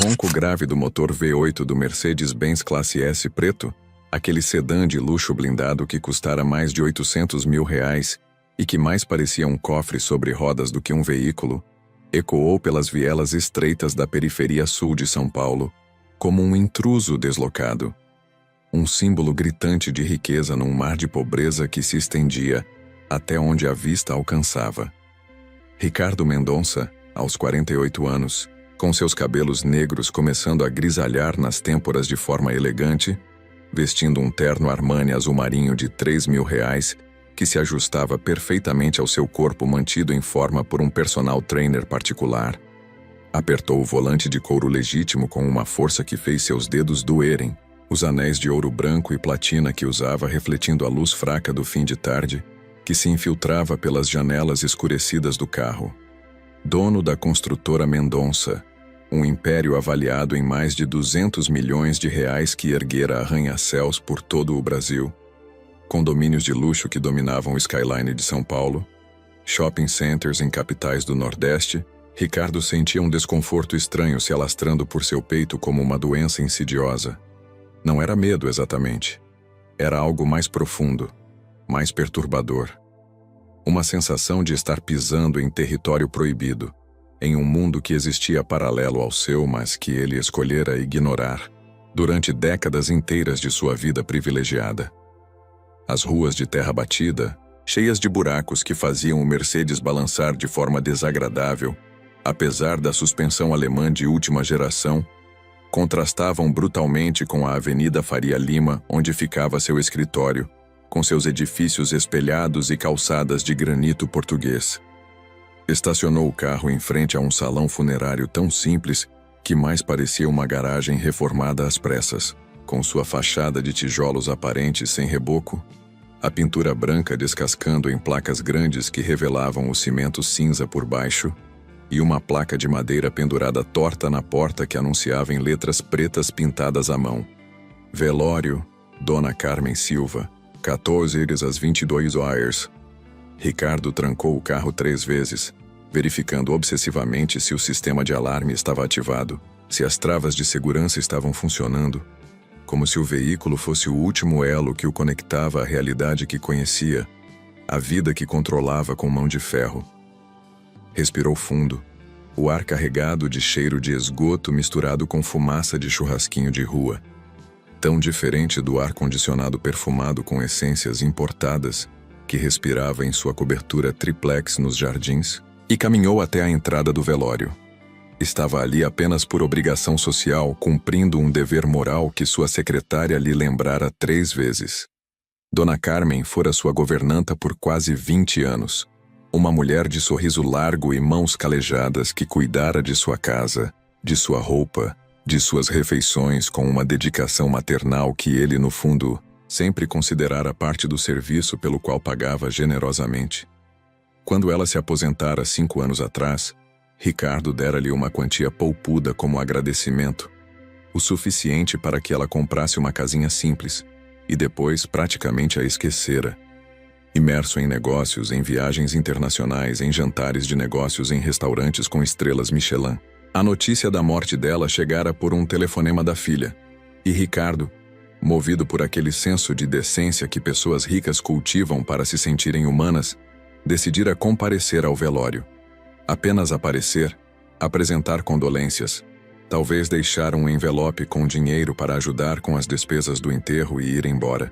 ronco grave do motor V8 do Mercedes-Benz Classe S preto, aquele sedã de luxo blindado que custara mais de R$800 mil e que mais parecia um cofre sobre rodas do que um veículo, ecoou pelas vielas estreitas da periferia sul de São Paulo, como um intruso deslocado. Um símbolo gritante de riqueza num mar de pobreza que se estendia até onde a vista alcançava. Ricardo Mendonça, aos 48 anos, com seus cabelos negros começando a grisalhar nas têmporas de forma elegante, vestindo um terno Armani azul marinho de R$3 mil, que se ajustava perfeitamente ao seu corpo mantido em forma por um personal trainer particular. Apertou o volante de couro legítimo com uma força que fez seus dedos doerem, os anéis de ouro branco e platina que usava refletindo a luz fraca do fim de tarde, que se infiltrava pelas janelas escurecidas do carro. Dono da construtora Mendonça, um império avaliado em mais de R$200 milhões que erguera arranha-céus por todo o Brasil, condomínios de luxo que dominavam o skyline de São Paulo, shopping centers em capitais do Nordeste, Ricardo sentia um desconforto estranho se alastrando por seu peito como uma doença insidiosa. Não era medo exatamente. Era algo mais profundo, mais perturbador. Uma sensação de estar pisando em território proibido, em um mundo que existia paralelo ao seu, mas que ele escolhera ignorar, durante décadas inteiras de sua vida privilegiada. As ruas de terra batida, cheias de buracos que faziam o Mercedes balançar de forma desagradável, apesar da suspensão alemã de última geração, contrastavam brutalmente com a Avenida Faria Lima, onde ficava seu escritório, com seus edifícios espelhados e calçadas de granito português. Estacionou o carro em frente a um salão funerário tão simples que mais parecia uma garagem reformada às pressas, com sua fachada de tijolos aparentes sem reboco, a pintura branca descascando em placas grandes que revelavam o cimento cinza por baixo, e uma placa de madeira pendurada torta na porta que anunciava em letras pretas pintadas à mão: Velório, Dona Carmen Silva, 14 às 22 horas. Ricardo trancou o carro 3 vezes, verificando obsessivamente se o sistema de alarme estava ativado, se as travas de segurança estavam funcionando, como se o veículo fosse o último elo que o conectava à realidade que conhecia, a vida que controlava com mão de ferro. Respirou fundo, o ar carregado de cheiro de esgoto misturado com fumaça de churrasquinho de rua, tão diferente do ar-condicionado perfumado com essências importadas que respirava em sua cobertura triplex nos jardins, e caminhou até a entrada do velório. Estava ali apenas por obrigação social, cumprindo um dever moral que sua secretária lhe lembrara 3 vezes. Dona Carmen fora sua governanta por quase 20 anos. Uma mulher de sorriso largo e mãos calejadas que cuidara de sua casa, de sua roupa, de suas refeições com uma dedicação maternal que ele, no fundo, sempre considerara parte do serviço pelo qual pagava generosamente. Quando ela se aposentara 5 anos atrás, Ricardo dera-lhe uma quantia poupuda como agradecimento, o suficiente para que ela comprasse uma casinha simples, e depois praticamente a esquecera. Imerso em negócios, em viagens internacionais, em jantares de negócios em restaurantes com estrelas Michelin. A notícia da morte dela chegara por um telefonema da filha, e Ricardo, movido por aquele senso de decência que pessoas ricas cultivam para se sentirem humanas, decidira comparecer ao velório. Apenas aparecer, apresentar condolências, talvez deixar um envelope com dinheiro para ajudar com as despesas do enterro e ir embora.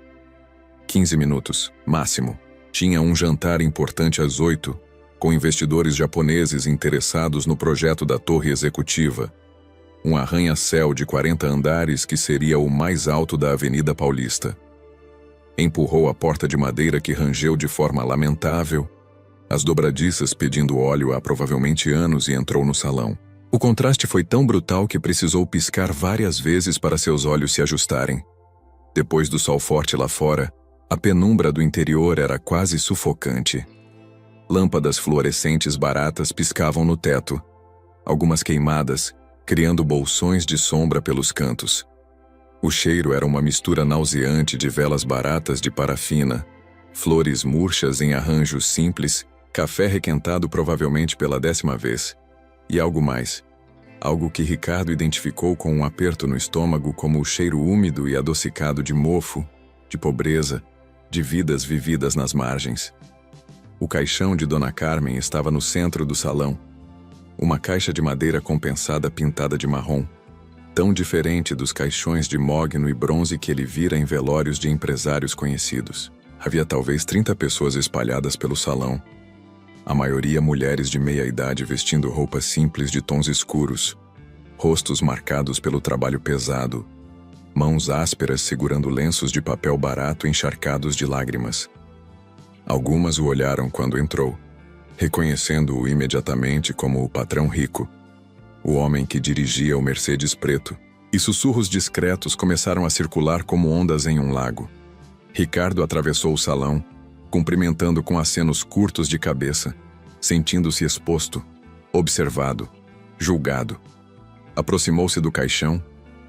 15 minutos, máximo. Tinha um jantar importante às 8, com investidores japoneses interessados no projeto da torre executiva, um arranha-céu de 40 andares que seria o mais alto da Avenida Paulista. Empurrou a porta de madeira que rangeu de forma lamentável, as dobradiças pedindo óleo há provavelmente anos, e entrou no salão. O contraste foi tão brutal que precisou piscar várias vezes para seus olhos se ajustarem. Depois do sol forte lá fora, a penumbra do interior era quase sufocante. Lâmpadas fluorescentes baratas piscavam no teto, algumas queimadas, criando bolsões de sombra pelos cantos. O cheiro era uma mistura nauseante de velas baratas de parafina, flores murchas em arranjos simples, café requentado provavelmente pela 10ª vez, e algo mais. algo que Ricardo identificou com um aperto no estômago como o cheiro úmido e adocicado de mofo, de pobreza, de vidas vividas nas margens. O caixão de Dona Carmen estava no centro do salão, uma caixa de madeira compensada pintada de marrom, tão diferente dos caixões de mogno e bronze que ele vira em velórios de empresários conhecidos. Havia talvez 30 pessoas espalhadas pelo salão, a maioria mulheres de meia-idade vestindo roupas simples de tons escuros, rostos marcados pelo trabalho pesado, mãos ásperas segurando lenços de papel barato encharcados de lágrimas. Algumas o olharam quando entrou, reconhecendo-o imediatamente como o patrão rico, o homem que dirigia o Mercedes preto, e sussurros discretos começaram a circular como ondas em um lago. Ricardo atravessou o salão, cumprimentando com acenos curtos de cabeça, sentindo-se exposto, observado, julgado. Aproximou-se do caixão,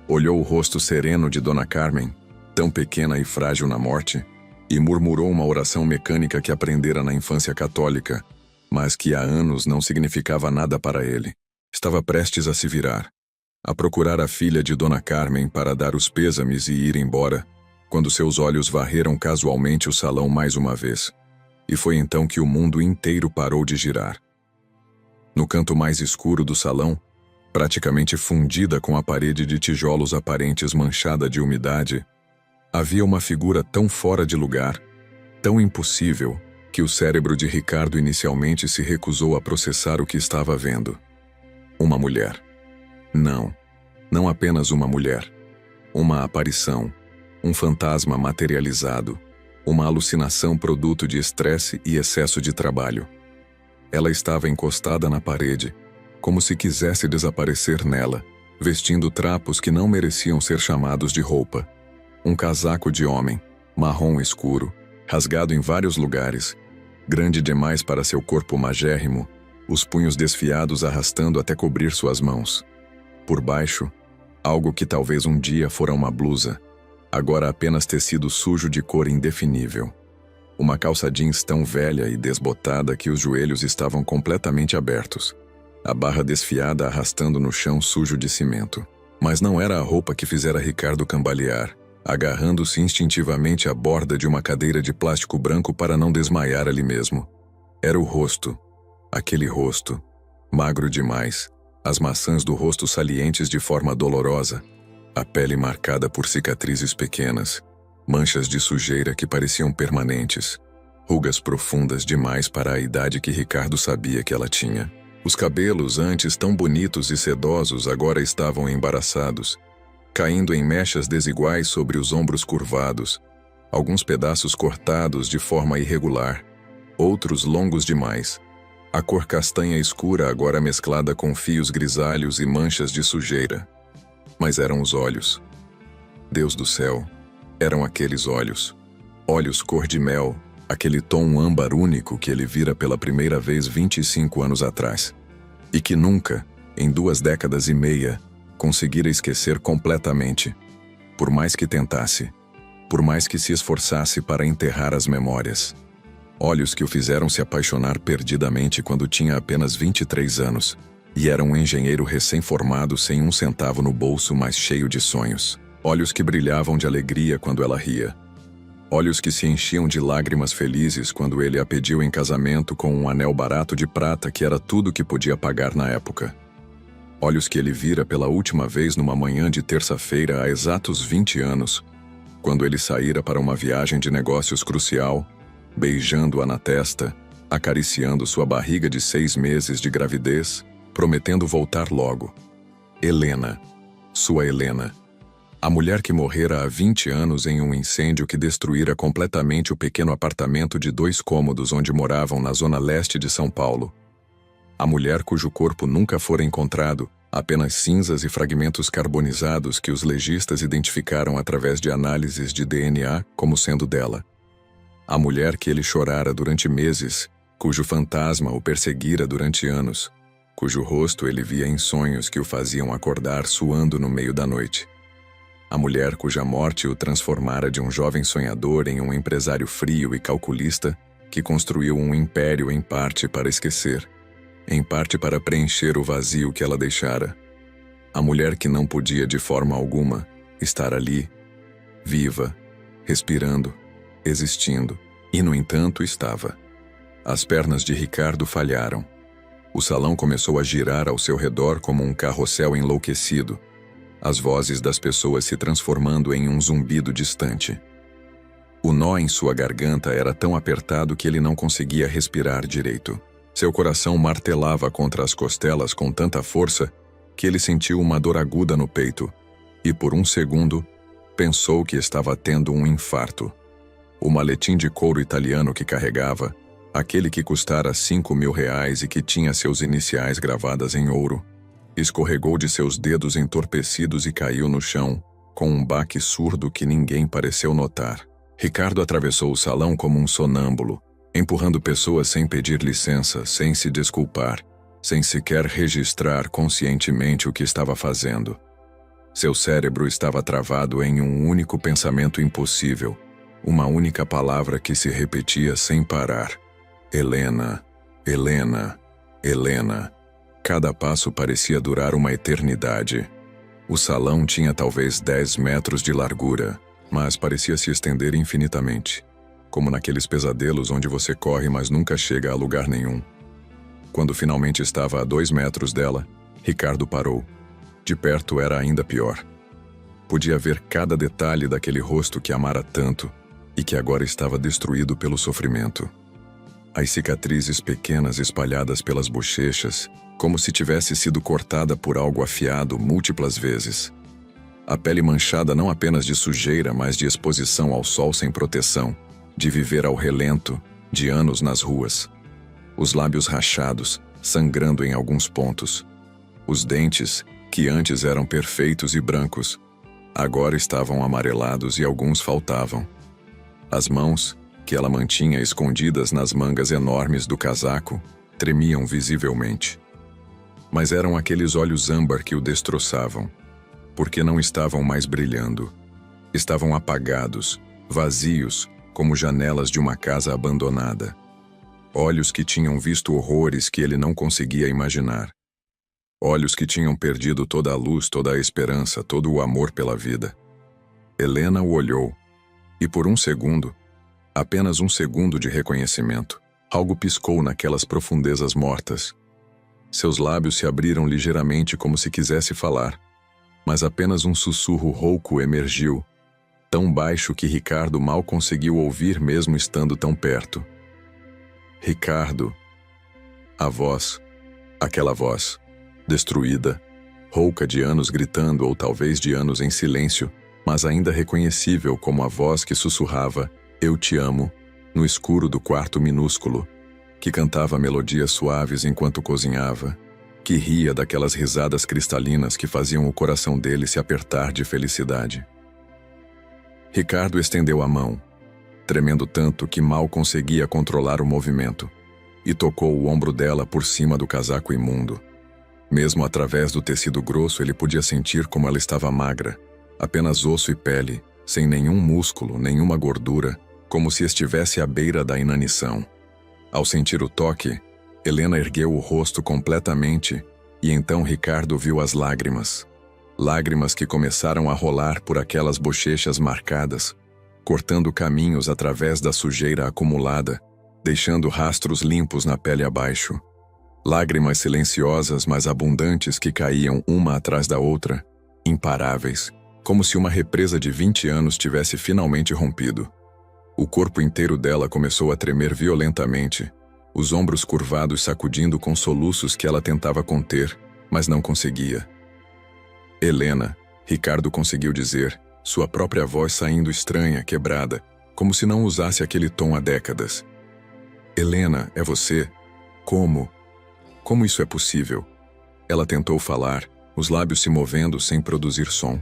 olhou o rosto sereno de Dona Carmen, tão pequena e frágil na morte, e murmurou uma oração mecânica que aprendera na infância católica, mas que há anos não significava nada para ele. Estava prestes a se virar, a procurar a filha de Dona Carmen para dar os pêsames e ir embora, quando seus olhos varreram casualmente o salão mais uma vez. E foi então que o mundo inteiro parou de girar. No canto mais escuro do salão, praticamente fundida com a parede de tijolos aparentes manchada de umidade, havia uma figura tão fora de lugar, tão impossível, que o cérebro de Ricardo inicialmente se recusou a processar o que estava vendo. Uma mulher. Não apenas uma mulher. Uma aparição. Um fantasma materializado, uma alucinação produto de estresse e excesso de trabalho. Ela estava encostada na parede, como se quisesse desaparecer nela, vestindo trapos que não mereciam ser chamados de roupa. Um casaco de homem, marrom escuro, rasgado em vários lugares, grande demais para seu corpo magérrimo, os punhos desfiados arrastando até cobrir suas mãos. Por baixo, algo que talvez um dia fora uma blusa, agora apenas tecido sujo de cor indefinível. Uma calça jeans tão velha e desbotada que os joelhos estavam completamente abertos, a barra desfiada arrastando no chão sujo de cimento. Mas não era a roupa que fizera Ricardo cambalear, agarrando-se instintivamente à borda de uma cadeira de plástico branco para não desmaiar ali mesmo. Era o rosto, aquele rosto, magro demais, as maçãs do rosto salientes de forma dolorosa, a pele marcada por cicatrizes pequenas, manchas de sujeira que pareciam permanentes, rugas profundas demais para a idade que Ricardo sabia que ela tinha. Os cabelos, antes tão bonitos e sedosos, agora estavam embaraçados, caindo em mechas desiguais sobre os ombros curvados, alguns pedaços cortados de forma irregular, outros longos demais. A cor castanha escura agora mesclada com fios grisalhos e manchas de sujeira. Mas eram os olhos. Deus do céu, eram aqueles olhos. Olhos cor de mel, aquele tom âmbar único que ele vira pela primeira vez 25 anos atrás. E que nunca, em 2 décadas e meia, conseguira esquecer completamente. Por mais que tentasse, por mais que se esforçasse para enterrar as memórias. Olhos que o fizeram se apaixonar perdidamente quando tinha apenas 23 anos. E era um engenheiro recém-formado sem um centavo no bolso, mas cheio de sonhos. Olhos que brilhavam de alegria quando ela ria. Olhos que se enchiam de lágrimas felizes quando ele a pediu em casamento com um anel barato de prata que era tudo que podia pagar na época. Olhos que ele vira pela última vez numa manhã de terça-feira há exatos 20 anos, quando ele saíra para uma viagem de negócios crucial, beijando-a na testa, acariciando sua barriga de 6 meses de gravidez, prometendo voltar logo. Helena, sua Helena. A mulher que morrera há 20 anos em um incêndio que destruíra completamente o pequeno apartamento de 2 cômodos onde moravam na zona leste de São Paulo. A mulher cujo corpo nunca fora encontrado, apenas cinzas e fragmentos carbonizados que os legistas identificaram através de análises de DNA como sendo dela. A mulher que ele chorara durante meses, cujo fantasma o perseguira durante anos, cujo rosto ele via em sonhos que o faziam acordar suando no meio da noite. A mulher cuja morte o transformara de um jovem sonhador em um empresário frio e calculista que construiu um império em parte para esquecer, em parte para preencher o vazio que ela deixara. A mulher que não podia de forma alguma estar ali, viva, respirando, existindo, e no entanto estava. As pernas de Ricardo falharam. O salão começou a girar ao seu redor como um carrossel enlouquecido, as vozes das pessoas se transformando em um zumbido distante. O nó em sua garganta era tão apertado que ele não conseguia respirar direito. Seu coração martelava contra as costelas com tanta força que ele sentiu uma dor aguda no peito e, por um segundo, pensou que estava tendo um infarto. O maletim de couro italiano que carregava, aquele que custara R$ 5.000 e que tinha seus iniciais gravadas em ouro, escorregou de seus dedos entorpecidos e caiu no chão, com um baque surdo que ninguém pareceu notar. Ricardo atravessou o salão como um sonâmbulo, empurrando pessoas sem pedir licença, sem se desculpar, sem sequer registrar conscientemente o que estava fazendo. Seu cérebro estava travado em um único pensamento impossível, uma única palavra que se repetia sem parar. Helena, Helena, Helena. Cada passo parecia durar uma eternidade. O salão tinha talvez 10 metros de largura, mas parecia se estender infinitamente, como naqueles pesadelos onde você corre mas nunca chega a lugar nenhum. Quando finalmente estava a 2 metros dela, Ricardo parou. De perto era ainda pior. Podia ver cada detalhe daquele rosto que amara tanto e que agora estava destruído pelo sofrimento. As cicatrizes pequenas espalhadas pelas bochechas, como se tivesse sido cortada por algo afiado múltiplas vezes. A pele manchada não apenas de sujeira, mas de exposição ao sol sem proteção, de viver ao relento, de anos nas ruas. Os lábios rachados, sangrando em alguns pontos. Os dentes, que antes eram perfeitos e brancos, agora estavam amarelados e alguns faltavam. As mãos, que ela mantinha escondidas nas mangas enormes do casaco, tremiam visivelmente. Mas eram aqueles olhos âmbar que o destroçavam, porque não estavam mais brilhando. Estavam apagados, vazios, como janelas de uma casa abandonada. Olhos que tinham visto horrores que ele não conseguia imaginar. Olhos que tinham perdido toda a luz, toda a esperança, todo o amor pela vida. Helena o olhou, e por um segundo, apenas um segundo de reconhecimento, algo piscou naquelas profundezas mortas. Seus lábios se abriram ligeiramente como se quisesse falar, mas apenas um sussurro rouco emergiu, tão baixo que Ricardo mal conseguiu ouvir mesmo estando tão perto. Ricardo. A voz, aquela voz, destruída, rouca de anos gritando ou talvez de anos em silêncio, mas ainda reconhecível como a voz que sussurrava "Eu te amo" no escuro do quarto minúsculo, que cantava melodias suaves enquanto cozinhava, que ria daquelas risadas cristalinas que faziam o coração dele se apertar de felicidade. Ricardo estendeu a mão, tremendo tanto que mal conseguia controlar o movimento, e tocou o ombro dela por cima do casaco imundo. Mesmo através do tecido grosso ele podia sentir como ela estava magra, apenas osso e pele, sem nenhum músculo, nenhuma gordura, como se estivesse à beira da inanição. Ao sentir o toque, Helena ergueu o rosto completamente e então Ricardo viu as lágrimas. Lágrimas que começaram a rolar por aquelas bochechas marcadas, cortando caminhos através da sujeira acumulada, deixando rastros limpos na pele abaixo. Lágrimas silenciosas, mas abundantes que caíam uma atrás da outra, imparáveis, como se uma represa de 20 anos tivesse finalmente rompido. O corpo inteiro dela começou a tremer violentamente, os ombros curvados sacudindo com soluços que ela tentava conter, mas não conseguia. Helena, Ricardo conseguiu dizer, sua própria voz saindo estranha, quebrada, como se não usasse aquele tom há décadas. Helena, é você? Como? Como isso é possível? Ela tentou falar, os lábios se movendo sem produzir som.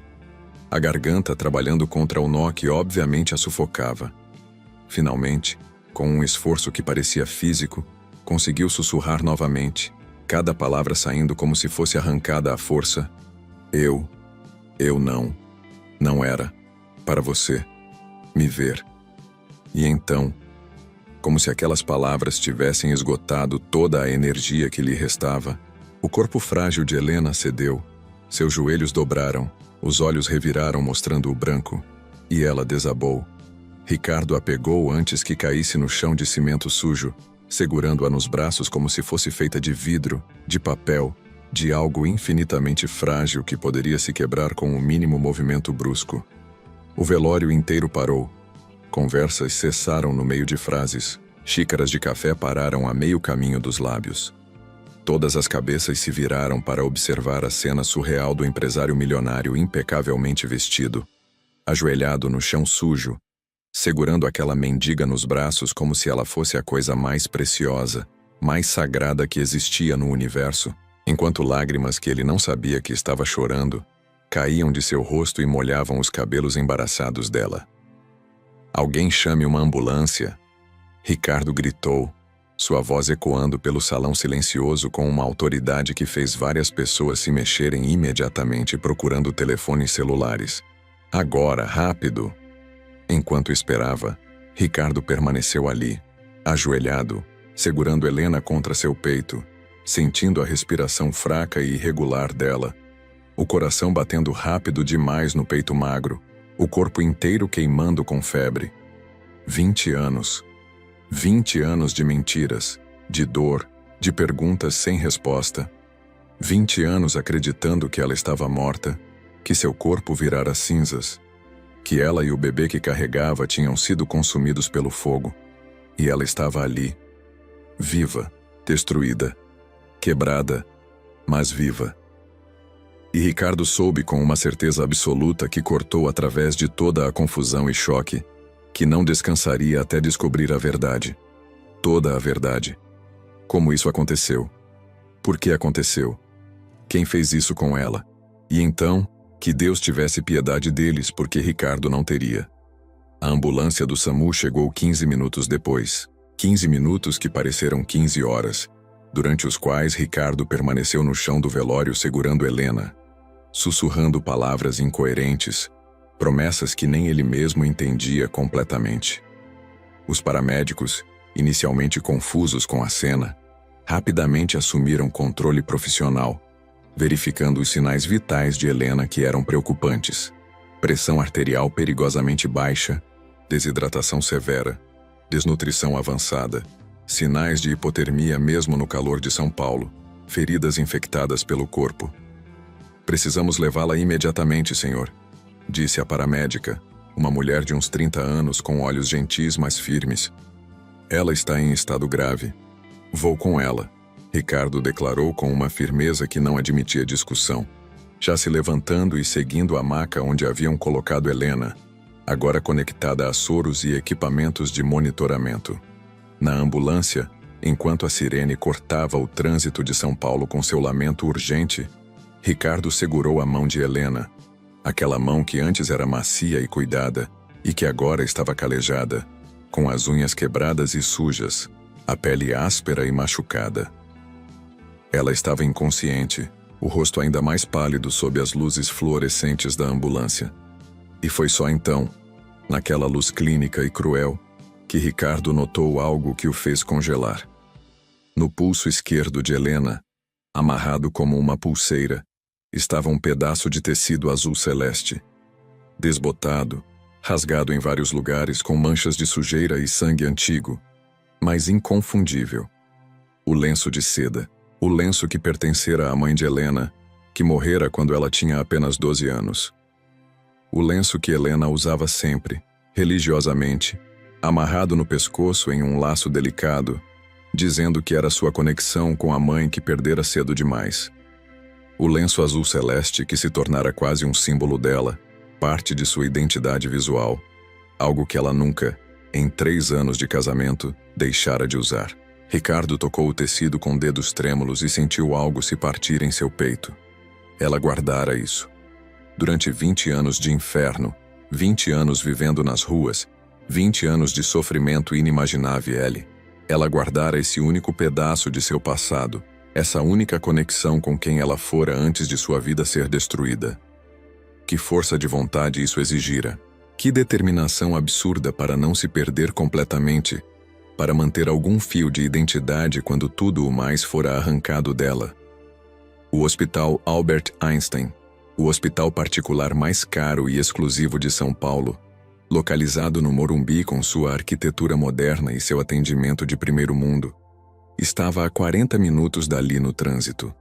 A garganta trabalhando contra o nó que obviamente a sufocava. Finalmente, com um esforço que parecia físico, conseguiu sussurrar novamente, cada palavra saindo como se fosse arrancada à força. Eu não era, para você, me ver. E então, como se aquelas palavras tivessem esgotado toda a energia que lhe restava, o corpo frágil de Helena cedeu, Seus joelhos dobraram, os olhos reviraram mostrando o branco, e ela desabou. Ricardo a pegou antes que caísse no chão de cimento sujo, segurando-a nos braços como se fosse feita de vidro, de papel, de algo infinitamente frágil que poderia se quebrar com um mínimo movimento brusco. O velório inteiro parou. Conversas cessaram no meio de frases. Xícaras de café pararam a meio caminho dos lábios. Todas as cabeças se viraram para observar a cena surreal do empresário milionário impecavelmente vestido, ajoelhado no chão sujo, segurando aquela mendiga nos braços como se ela fosse a coisa mais preciosa, mais sagrada que existia no universo, enquanto lágrimas que ele não sabia que estava chorando caíam de seu rosto e molhavam os cabelos embaraçados dela. "Alguém chame uma ambulância!" Ricardo gritou, sua voz ecoando pelo salão silencioso com uma autoridade que fez várias pessoas se mexerem imediatamente procurando telefones celulares. "Agora, rápido!" Enquanto esperava, Ricardo permaneceu ali, ajoelhado, segurando Helena contra seu peito, sentindo a respiração fraca e irregular dela, o coração batendo rápido demais no peito magro, o corpo inteiro queimando com febre. 20 anos. 20 anos de mentiras, de dor, de perguntas sem resposta. 20 anos acreditando que ela estava morta, que seu corpo virara cinzas, que ela e o bebê que carregava tinham sido consumidos pelo fogo. E ela estava ali, viva, destruída, quebrada, mas viva. E Ricardo soube com uma certeza absoluta que cortou através de toda a confusão e choque, que não descansaria até descobrir a verdade. Toda a verdade. Como isso aconteceu? Por que aconteceu? Quem fez isso com ela? E então, que Deus tivesse piedade deles, porque Ricardo não teria. A ambulância do SAMU chegou 15 minutos depois. 15 minutos que pareceram 15 horas, durante os quais Ricardo permaneceu no chão do velório segurando Helena, sussurrando palavras incoerentes, promessas que nem ele mesmo entendia completamente. Os paramédicos, inicialmente confusos com a cena, rapidamente assumiram controle profissional, verificando os sinais vitais de Helena que eram preocupantes: pressão arterial perigosamente baixa, desidratação severa, desnutrição avançada, sinais de hipotermia mesmo no calor de São Paulo, feridas infectadas pelo corpo. "Precisamos levá-la imediatamente, senhor", disse a paramédica, uma mulher de uns 30 anos com olhos gentis mas firmes. "Ela está em estado grave. Vou com ela", Ricardo declarou com uma firmeza que não admitia discussão, já se levantando e seguindo a maca onde haviam colocado Helena, agora conectada a soros e equipamentos de monitoramento. Na ambulância, enquanto a sirene cortava o trânsito de São Paulo com seu lamento urgente, Ricardo segurou a mão de Helena, aquela mão que antes era macia e cuidada, e que agora estava calejada, com as unhas quebradas e sujas, a pele áspera e machucada. Ela estava inconsciente, o rosto ainda mais pálido sob as luzes fluorescentes da ambulância. E foi só então, naquela luz clínica e cruel, que Ricardo notou algo que o fez congelar. No pulso esquerdo de Helena, amarrado como uma pulseira, estava um pedaço de tecido azul celeste, desbotado, rasgado em vários lugares com manchas de sujeira e sangue antigo, mas inconfundível. O lenço de seda, o lenço que pertencera à mãe de Helena, que morrera quando ela tinha apenas 12 anos. O lenço que Helena usava sempre, religiosamente, amarrado no pescoço em um laço delicado, dizendo que era sua conexão com a mãe que perdera cedo demais. O lenço azul celeste que se tornara quase um símbolo dela, parte de sua identidade visual, algo que ela nunca, em 3 anos de casamento, deixara de usar. Ricardo tocou o tecido com dedos trêmulos e sentiu algo se partir em seu peito. Ela guardara isso. Durante 20 anos de inferno, 20 anos vivendo nas ruas, 20 anos de sofrimento inimaginável, ela guardara esse único pedaço de seu passado, essa única conexão com quem ela fora antes de sua vida ser destruída. Que força de vontade isso exigira! Que determinação absurda para não se perder completamente, para manter algum fio de identidade quando tudo o mais fora arrancado dela. O Hospital Albert Einstein, O hospital particular mais caro e exclusivo de São Paulo, localizado no Morumbi com sua arquitetura moderna e seu atendimento de primeiro mundo, estava a 40 minutos dali no trânsito.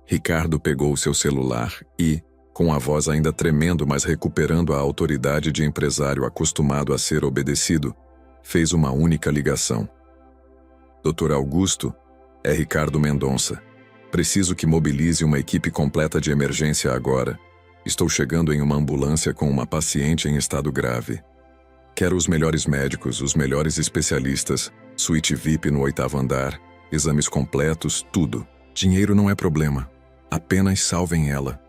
Ricardo pegou seu celular e, com a voz ainda tremendo mas recuperando a autoridade de empresário acostumado a ser obedecido, fez uma única ligação. Dr. Augusto, é Ricardo Mendonça. Preciso que mobilize uma equipe completa de emergência agora. Estou chegando em uma ambulância com uma paciente em estado grave. Quero os melhores médicos, os melhores especialistas, suíte VIP no 8º andar, exames completos, tudo. Dinheiro não é problema. Apenas salvem ela.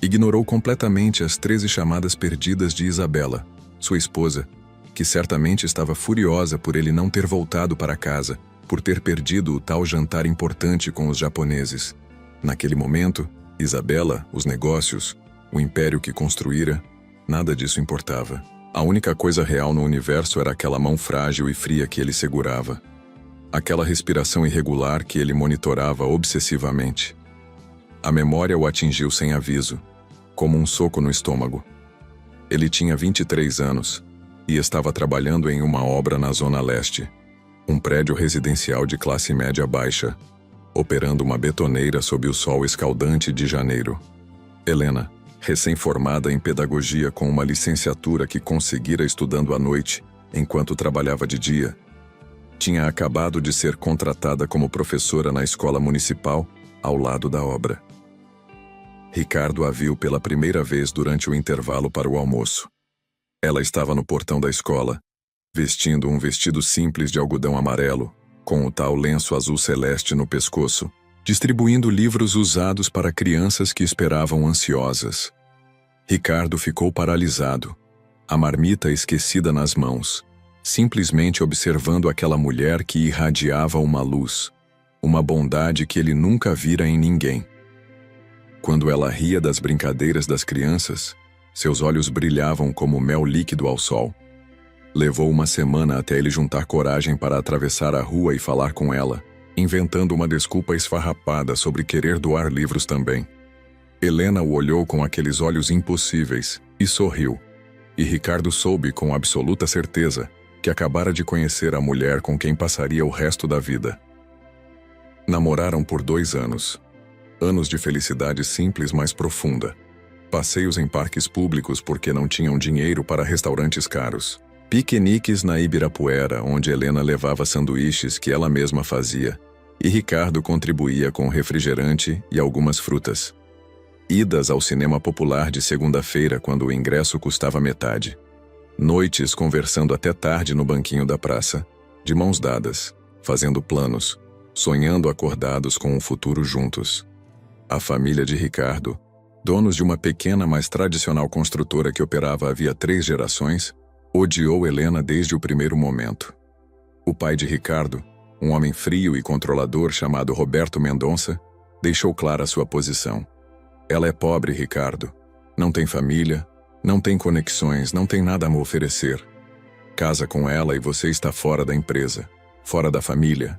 Ignorou completamente as 13 chamadas perdidas de Isabela, sua esposa, que certamente estava furiosa por ele não ter voltado para casa, por ter perdido o tal jantar importante com os japoneses. Naquele momento, Isabela, os negócios, o império que construíra, nada disso importava. A única coisa real no universo era aquela mão frágil e fria que ele segurava. Aquela respiração irregular que ele monitorava obsessivamente. A memória o atingiu sem aviso, como um soco no estômago. Ele tinha 23 anos e estava trabalhando em uma obra na Zona Leste, um prédio residencial de classe média baixa, operando uma betoneira sob o sol escaldante de janeiro. Helena, recém-formada em pedagogia com uma licenciatura que conseguira estudando à noite, enquanto trabalhava de dia, tinha acabado de ser contratada como professora na escola municipal, ao lado da obra. Ricardo a viu pela primeira vez durante o intervalo para o almoço. Ela estava no portão da escola, vestindo um vestido simples de algodão amarelo, com o tal lenço azul celeste no pescoço, distribuindo livros usados para crianças que esperavam ansiosas. Ricardo ficou paralisado, a marmita esquecida nas mãos, simplesmente observando aquela mulher que irradiava uma luz, uma bondade que ele nunca vira em ninguém. Quando ela ria das brincadeiras das crianças, seus olhos brilhavam como mel líquido ao sol. Levou uma semana até ele juntar coragem para atravessar a rua e falar com ela, inventando uma desculpa esfarrapada sobre querer doar livros também. Helena o olhou com aqueles olhos impossíveis e sorriu. E Ricardo soube com absoluta certeza que acabara de conhecer a mulher com quem passaria o resto da vida. Namoraram por 2 anos. Anos de felicidade simples, mas profunda. Passeios em parques públicos porque não tinham dinheiro para restaurantes caros. Piqueniques na Ibirapuera, onde Helena levava sanduíches que ela mesma fazia, e Ricardo contribuía com refrigerante e algumas frutas. Idas ao cinema popular de segunda-feira, quando o ingresso custava metade. Noites conversando até tarde no banquinho da praça, de mãos dadas, fazendo planos, sonhando acordados com um futuro juntos. A família de Ricardo, donos de uma pequena mas tradicional construtora que operava havia 3 gerações, odiou Helena desde o primeiro momento. O pai de Ricardo, um homem frio e controlador chamado Roberto Mendonça, deixou clara sua posição. Ela é pobre, Ricardo. Não tem família, não tem conexões, não tem nada a me oferecer. Casa com ela e você está fora da empresa, fora da família,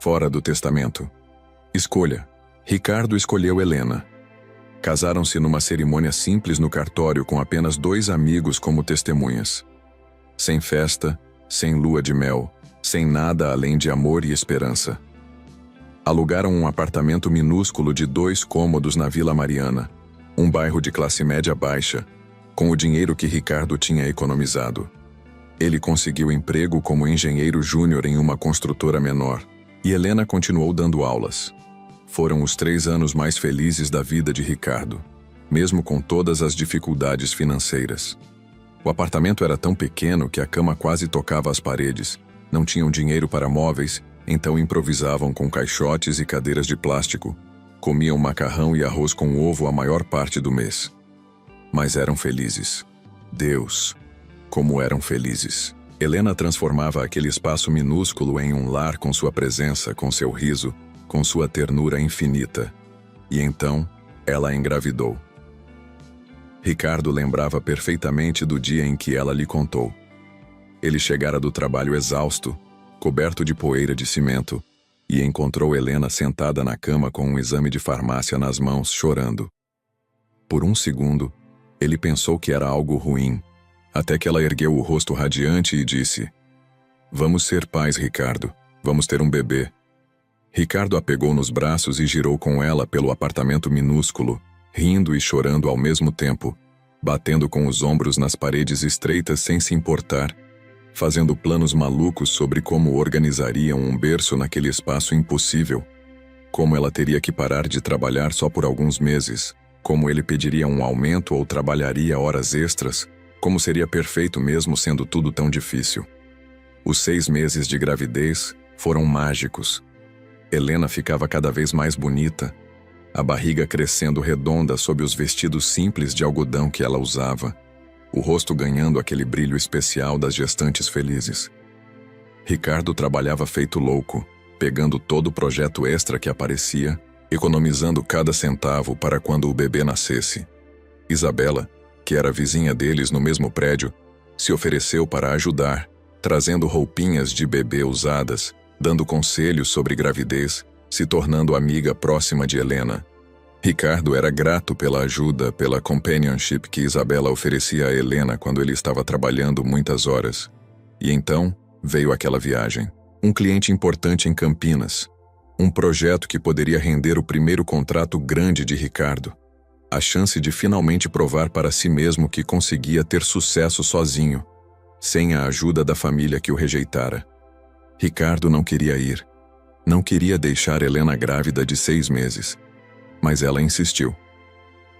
fora do testamento. Escolha. Ricardo escolheu Helena. Casaram-se numa cerimônia simples no cartório com apenas 2 amigos como testemunhas. Sem festa, sem lua de mel, sem nada além de amor e esperança. Alugaram um apartamento minúsculo de 2 cômodos na Vila Mariana, um bairro de classe média baixa, com o dinheiro que Ricardo tinha economizado. Ele conseguiu emprego como engenheiro júnior em uma construtora menor, e Helena continuou dando aulas. Foram os 3 anos mais felizes da vida de Ricardo, mesmo com todas as dificuldades financeiras. O apartamento era tão pequeno que a cama quase tocava as paredes, não tinham dinheiro para móveis, então improvisavam com caixotes e cadeiras de plástico, comiam macarrão e arroz com ovo a maior parte do mês. Mas eram felizes. Deus, como eram felizes. Helena transformava aquele espaço minúsculo em um lar com sua presença, com seu riso, com sua ternura infinita. E então, ela engravidou. Ricardo lembrava perfeitamente do dia em que ela lhe contou. Ele chegara do trabalho exausto, coberto de poeira de cimento, e encontrou Helena sentada na cama com um exame de farmácia nas mãos, chorando. Por um segundo, ele pensou que era algo ruim, até que ela ergueu o rosto radiante e disse: "Vamos ser pais, Ricardo. Vamos ter um bebê." Ricardo a pegou nos braços e girou com ela pelo apartamento minúsculo, rindo e chorando ao mesmo tempo, batendo com os ombros nas paredes estreitas sem se importar, fazendo planos malucos sobre como organizariam um berço naquele espaço impossível, como ela teria que parar de trabalhar só por alguns meses, como ele pediria um aumento ou trabalharia horas extras, como seria perfeito mesmo sendo tudo tão difícil. Os 6 meses de gravidez foram mágicos. Helena ficava cada vez mais bonita, a barriga crescendo redonda sob os vestidos simples de algodão que ela usava, o rosto ganhando aquele brilho especial das gestantes felizes. Ricardo trabalhava feito louco, pegando todo o projeto extra que aparecia, economizando cada centavo para quando o bebê nascesse. Isabela, que era vizinha deles no mesmo prédio, se ofereceu para ajudar, trazendo roupinhas de bebê usadas, dando conselhos sobre gravidez, se tornando amiga próxima de Helena. Ricardo era grato pela ajuda, pela companionship que Isabela oferecia a Helena quando ele estava trabalhando muitas horas. E então veio aquela viagem. Um cliente importante em Campinas. Um projeto que poderia render o primeiro contrato grande de Ricardo. A chance de finalmente provar para si mesmo que conseguia ter sucesso sozinho, sem a ajuda da família que o rejeitara. Ricardo não queria ir. Não queria deixar Helena grávida de 6 meses. Mas ela insistiu.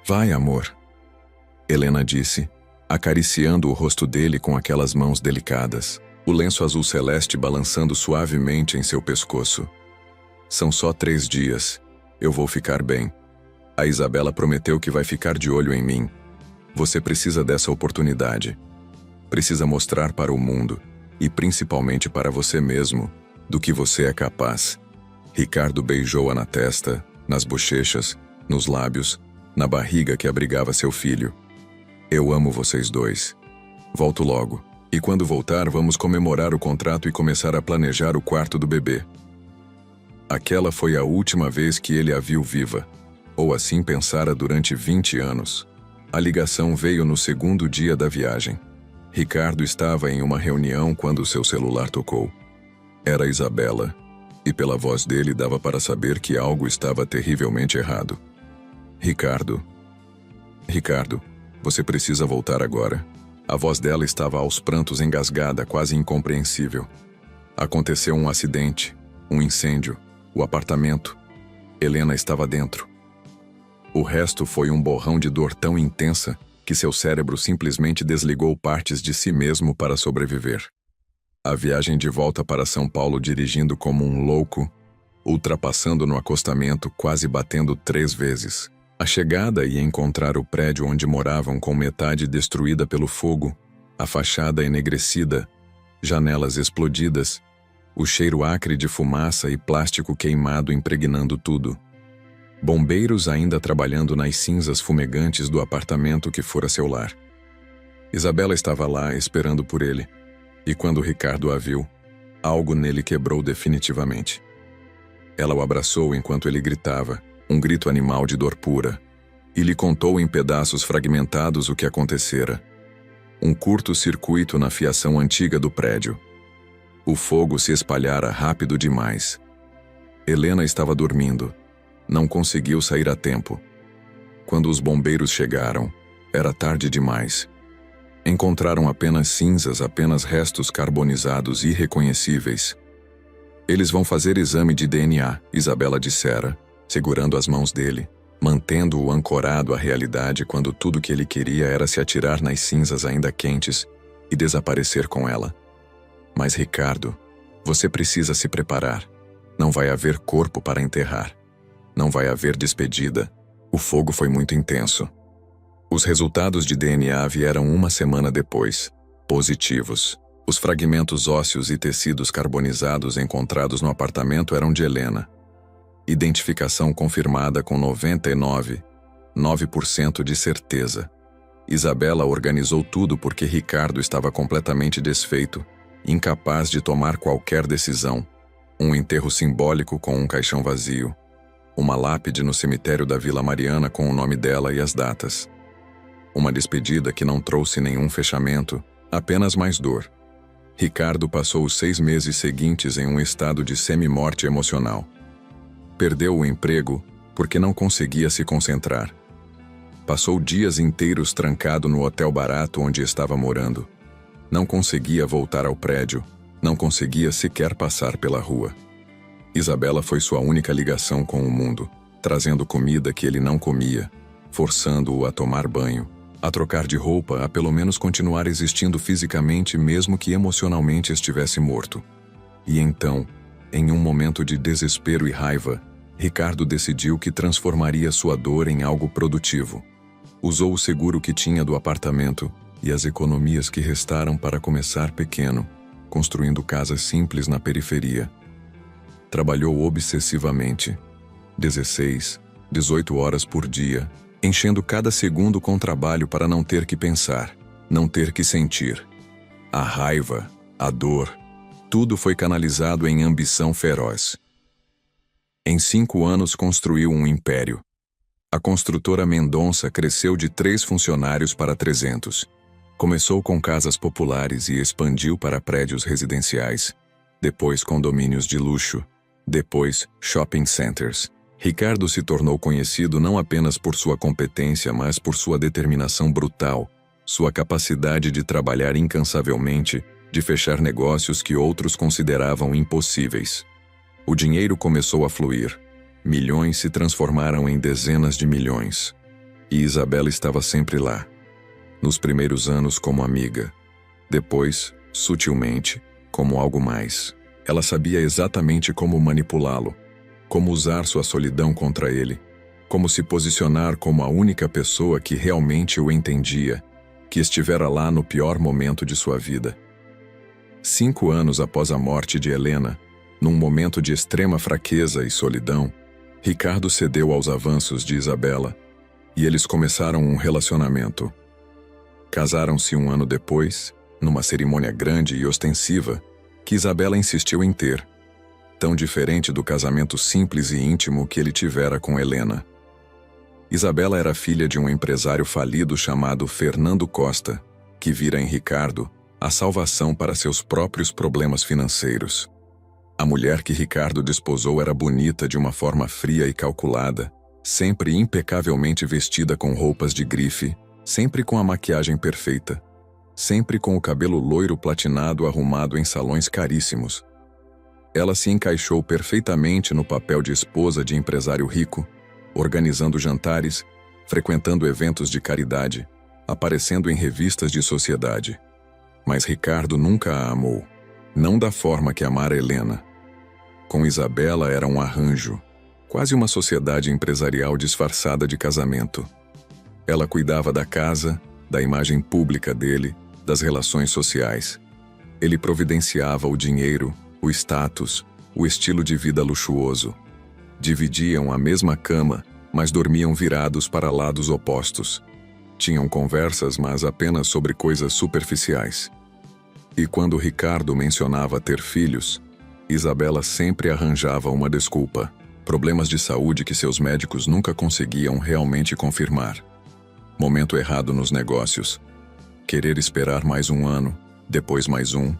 "Vai, amor," Helena disse, acariciando o rosto dele com aquelas mãos delicadas, o lenço azul celeste balançando suavemente em seu pescoço. "São só 3 dias. Eu vou ficar bem. A Isabela prometeu que vai ficar de olho em mim. Você precisa dessa oportunidade. Precisa mostrar para o mundo, e principalmente para você mesmo, do que você é capaz." Ricardo beijou-a na testa, nas bochechas, nos lábios, na barriga que abrigava seu filho. "Eu amo vocês dois. Volto logo. E quando voltar, vamos comemorar o contrato e começar a planejar o quarto do bebê." Aquela foi a última vez que ele a viu viva. Ou assim pensara durante 20 anos. A ligação veio no segundo dia da viagem. Ricardo estava em uma reunião quando seu celular tocou. Era Isabela. E pela voz dele dava para saber que algo estava terrivelmente errado. Ricardo, você precisa voltar agora." A voz dela estava aos prantos engasgada, quase incompreensível. Aconteceu um acidente, um incêndio, o apartamento. Helena estava dentro. O resto foi um borrão de dor tão intensa que seu cérebro simplesmente desligou partes de si mesmo para sobreviver. A viagem de volta para São Paulo dirigindo como um louco, ultrapassando no acostamento, quase batendo 3 vezes. A chegada e encontrar o prédio onde moravam com metade destruída pelo fogo, a fachada enegrecida, janelas explodidas, o cheiro acre de fumaça e plástico queimado impregnando tudo. Bombeiros ainda trabalhando nas cinzas fumegantes do apartamento que fora seu lar. Isabela estava lá esperando por ele. E quando Ricardo a viu, algo nele quebrou definitivamente. Ela o abraçou enquanto ele gritava, um grito animal de dor pura, e lhe contou em pedaços fragmentados o que acontecera. Um curto-circuito na fiação antiga do prédio. O fogo se espalhara rápido demais. Helena estava dormindo. Não conseguiu sair a tempo. Quando os bombeiros chegaram, era tarde demais. Encontraram apenas cinzas, apenas restos carbonizados irreconhecíveis. "Eles vão fazer exame de DNA", Isabela dissera, segurando as mãos dele, mantendo-o ancorado à realidade quando tudo que ele queria era se atirar nas cinzas ainda quentes e desaparecer com ela. "Mas Ricardo, você precisa se preparar. Não vai haver corpo para enterrar. Não vai haver despedida. O fogo foi muito intenso." Os resultados de DNA vieram 1 semana depois, positivos. Os fragmentos ósseos e tecidos carbonizados encontrados no apartamento eram de Helena. Identificação confirmada com 99,9% de certeza. Isabela organizou tudo porque Ricardo estava completamente desfeito, incapaz de tomar qualquer decisão. Um enterro simbólico com um caixão vazio. Uma lápide no cemitério da Vila Mariana com o nome dela e as datas. Uma despedida que não trouxe nenhum fechamento, apenas mais dor. Ricardo passou os 6 meses seguintes em um estado de semi-morte emocional. Perdeu o emprego porque não conseguia se concentrar. Passou dias inteiros trancado no hotel barato onde estava morando. Não conseguia voltar ao prédio, não conseguia sequer passar pela rua. Isabela foi sua única ligação com o mundo, trazendo comida que ele não comia, forçando-o a tomar banho, a trocar de roupa, a pelo menos continuar existindo fisicamente mesmo que emocionalmente estivesse morto. E então, em um momento de desespero e raiva, Ricardo decidiu que transformaria sua dor em algo produtivo. Usou o seguro que tinha do apartamento e as economias que restaram para começar pequeno, construindo casas simples na periferia. Trabalhou obsessivamente, 16, 18 horas por dia, enchendo cada segundo com trabalho para não ter que pensar, não ter que sentir. A raiva, a dor, tudo foi canalizado em ambição feroz. Em 5 anos construiu um império. A construtora Mendonça cresceu de 3 funcionários para 300. Começou com casas populares e expandiu para prédios residenciais, depois condomínios de luxo, depois shopping centers. Ricardo se tornou conhecido não apenas por sua competência, mas por sua determinação brutal, sua capacidade de trabalhar incansavelmente, de fechar negócios que outros consideravam impossíveis. O dinheiro começou a fluir. Milhões se transformaram em dezenas de milhões. E Isabela estava sempre lá. Nos primeiros anos como amiga. Depois, sutilmente, como algo mais. Ela sabia exatamente como manipulá-lo, como usar sua solidão contra ele, como se posicionar como a única pessoa que realmente o entendia, que estivera lá no pior momento de sua vida. 5 anos após a morte de Helena, num momento de extrema fraqueza e solidão, Ricardo cedeu aos avanços de Isabela e eles começaram um relacionamento. Casaram-se 1 ano depois, numa cerimônia grande e ostensiva, que Isabela insistiu em ter, tão diferente do casamento simples e íntimo que ele tivera com Helena. Isabela era filha de um empresário falido chamado Fernando Costa, que vira em Ricardo a salvação para seus próprios problemas financeiros. A mulher que Ricardo desposou era bonita de uma forma fria e calculada, sempre impecavelmente vestida com roupas de grife, sempre com a maquiagem perfeita, sempre com o cabelo loiro platinado arrumado em salões caríssimos. Ela se encaixou perfeitamente no papel de esposa de empresário rico, organizando jantares, frequentando eventos de caridade, aparecendo em revistas de sociedade. Mas Ricardo nunca a amou, não da forma que amara Helena. Com Isabela era um arranjo, quase uma sociedade empresarial disfarçada de casamento. Ela cuidava da casa, da imagem pública dele, das relações sociais. Ele providenciava o dinheiro, o status, o estilo de vida luxuoso. Dividiam a mesma cama, mas dormiam virados para lados opostos. Tinham conversas, mas apenas sobre coisas superficiais. E quando Ricardo mencionava ter filhos, Isabela sempre arranjava uma desculpa. Problemas de saúde que seus médicos nunca conseguiam realmente confirmar. Momento errado nos negócios. Querer esperar mais 1 ano, depois mais um,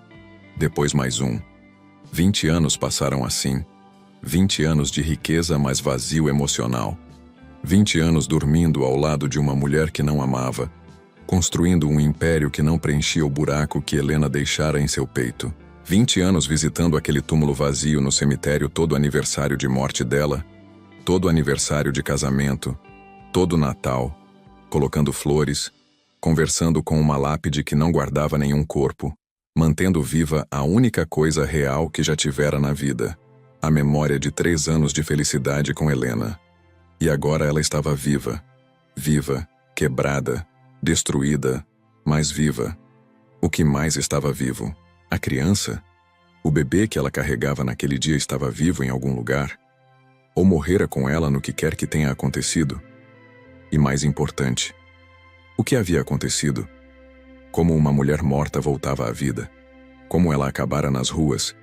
depois mais um. 20 anos passaram assim. 20 anos de riqueza, mas vazio emocional. 20 anos dormindo ao lado de uma mulher que não amava, construindo um império que não preenchia o buraco que Helena deixara em seu peito. 20 anos visitando aquele túmulo vazio no cemitério todo aniversário de morte dela, todo aniversário de casamento, todo Natal, colocando flores, conversando com uma lápide que não guardava nenhum corpo, mantendo viva a única coisa real que já tivera na vida, a memória de 3 anos de felicidade com Helena. E agora ela estava viva, viva, quebrada, destruída, mas viva. O que mais estava vivo? A criança? O bebê que ela carregava naquele dia estava vivo em algum lugar? Ou morrera com ela no que quer que tenha acontecido? E mais importante, o que havia acontecido? Como uma mulher morta voltava à vida? Como ela acabara nas ruas?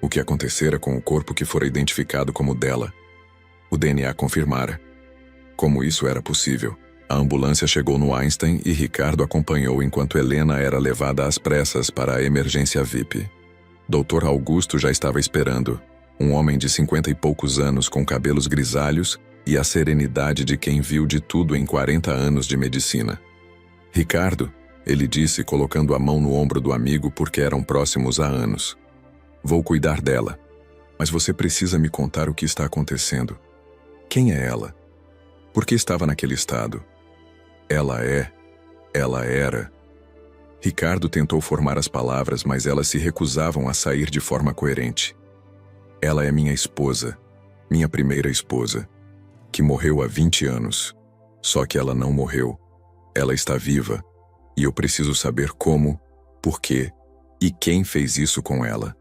O que acontecera com o corpo que fora identificado como dela? O DNA confirmara. Como isso era possível? A ambulância chegou no Einstein e Ricardo acompanhou enquanto Helena era levada às pressas para a emergência VIP. Dr. Augusto já estava esperando, um homem de 50 e poucos anos com cabelos grisalhos e a serenidade de quem viu de tudo em 40 anos de medicina. Ricardo, ele disse colocando a mão no ombro do amigo porque eram próximos há anos. Vou cuidar dela. Mas você precisa me contar o que está acontecendo. Quem é ela? Por que estava naquele estado? Ela era. Ricardo tentou formar as palavras, mas elas se recusavam a sair de forma coerente. Ela é minha esposa, minha primeira esposa, que morreu há 20 anos. Só que ela não morreu. Ela está viva, e eu preciso saber como, por quê e quem fez isso com ela.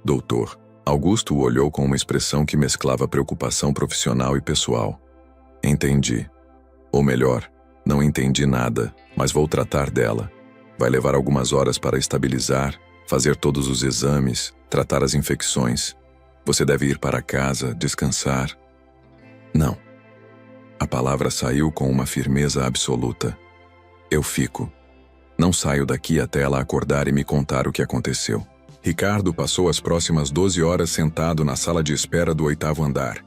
Doutor, Augusto o olhou com uma expressão que mesclava preocupação profissional e pessoal. Entendi. Ou melhor, não entendi nada, mas vou tratar dela. Vai levar algumas horas para estabilizar, fazer todos os exames, tratar as infecções. Você deve ir para casa, descansar. Não. A palavra saiu com uma firmeza absoluta. Eu fico. Não saio daqui até ela acordar e me contar o que aconteceu. Ricardo passou as próximas 12 horas sentado na sala de espera do 8º andar.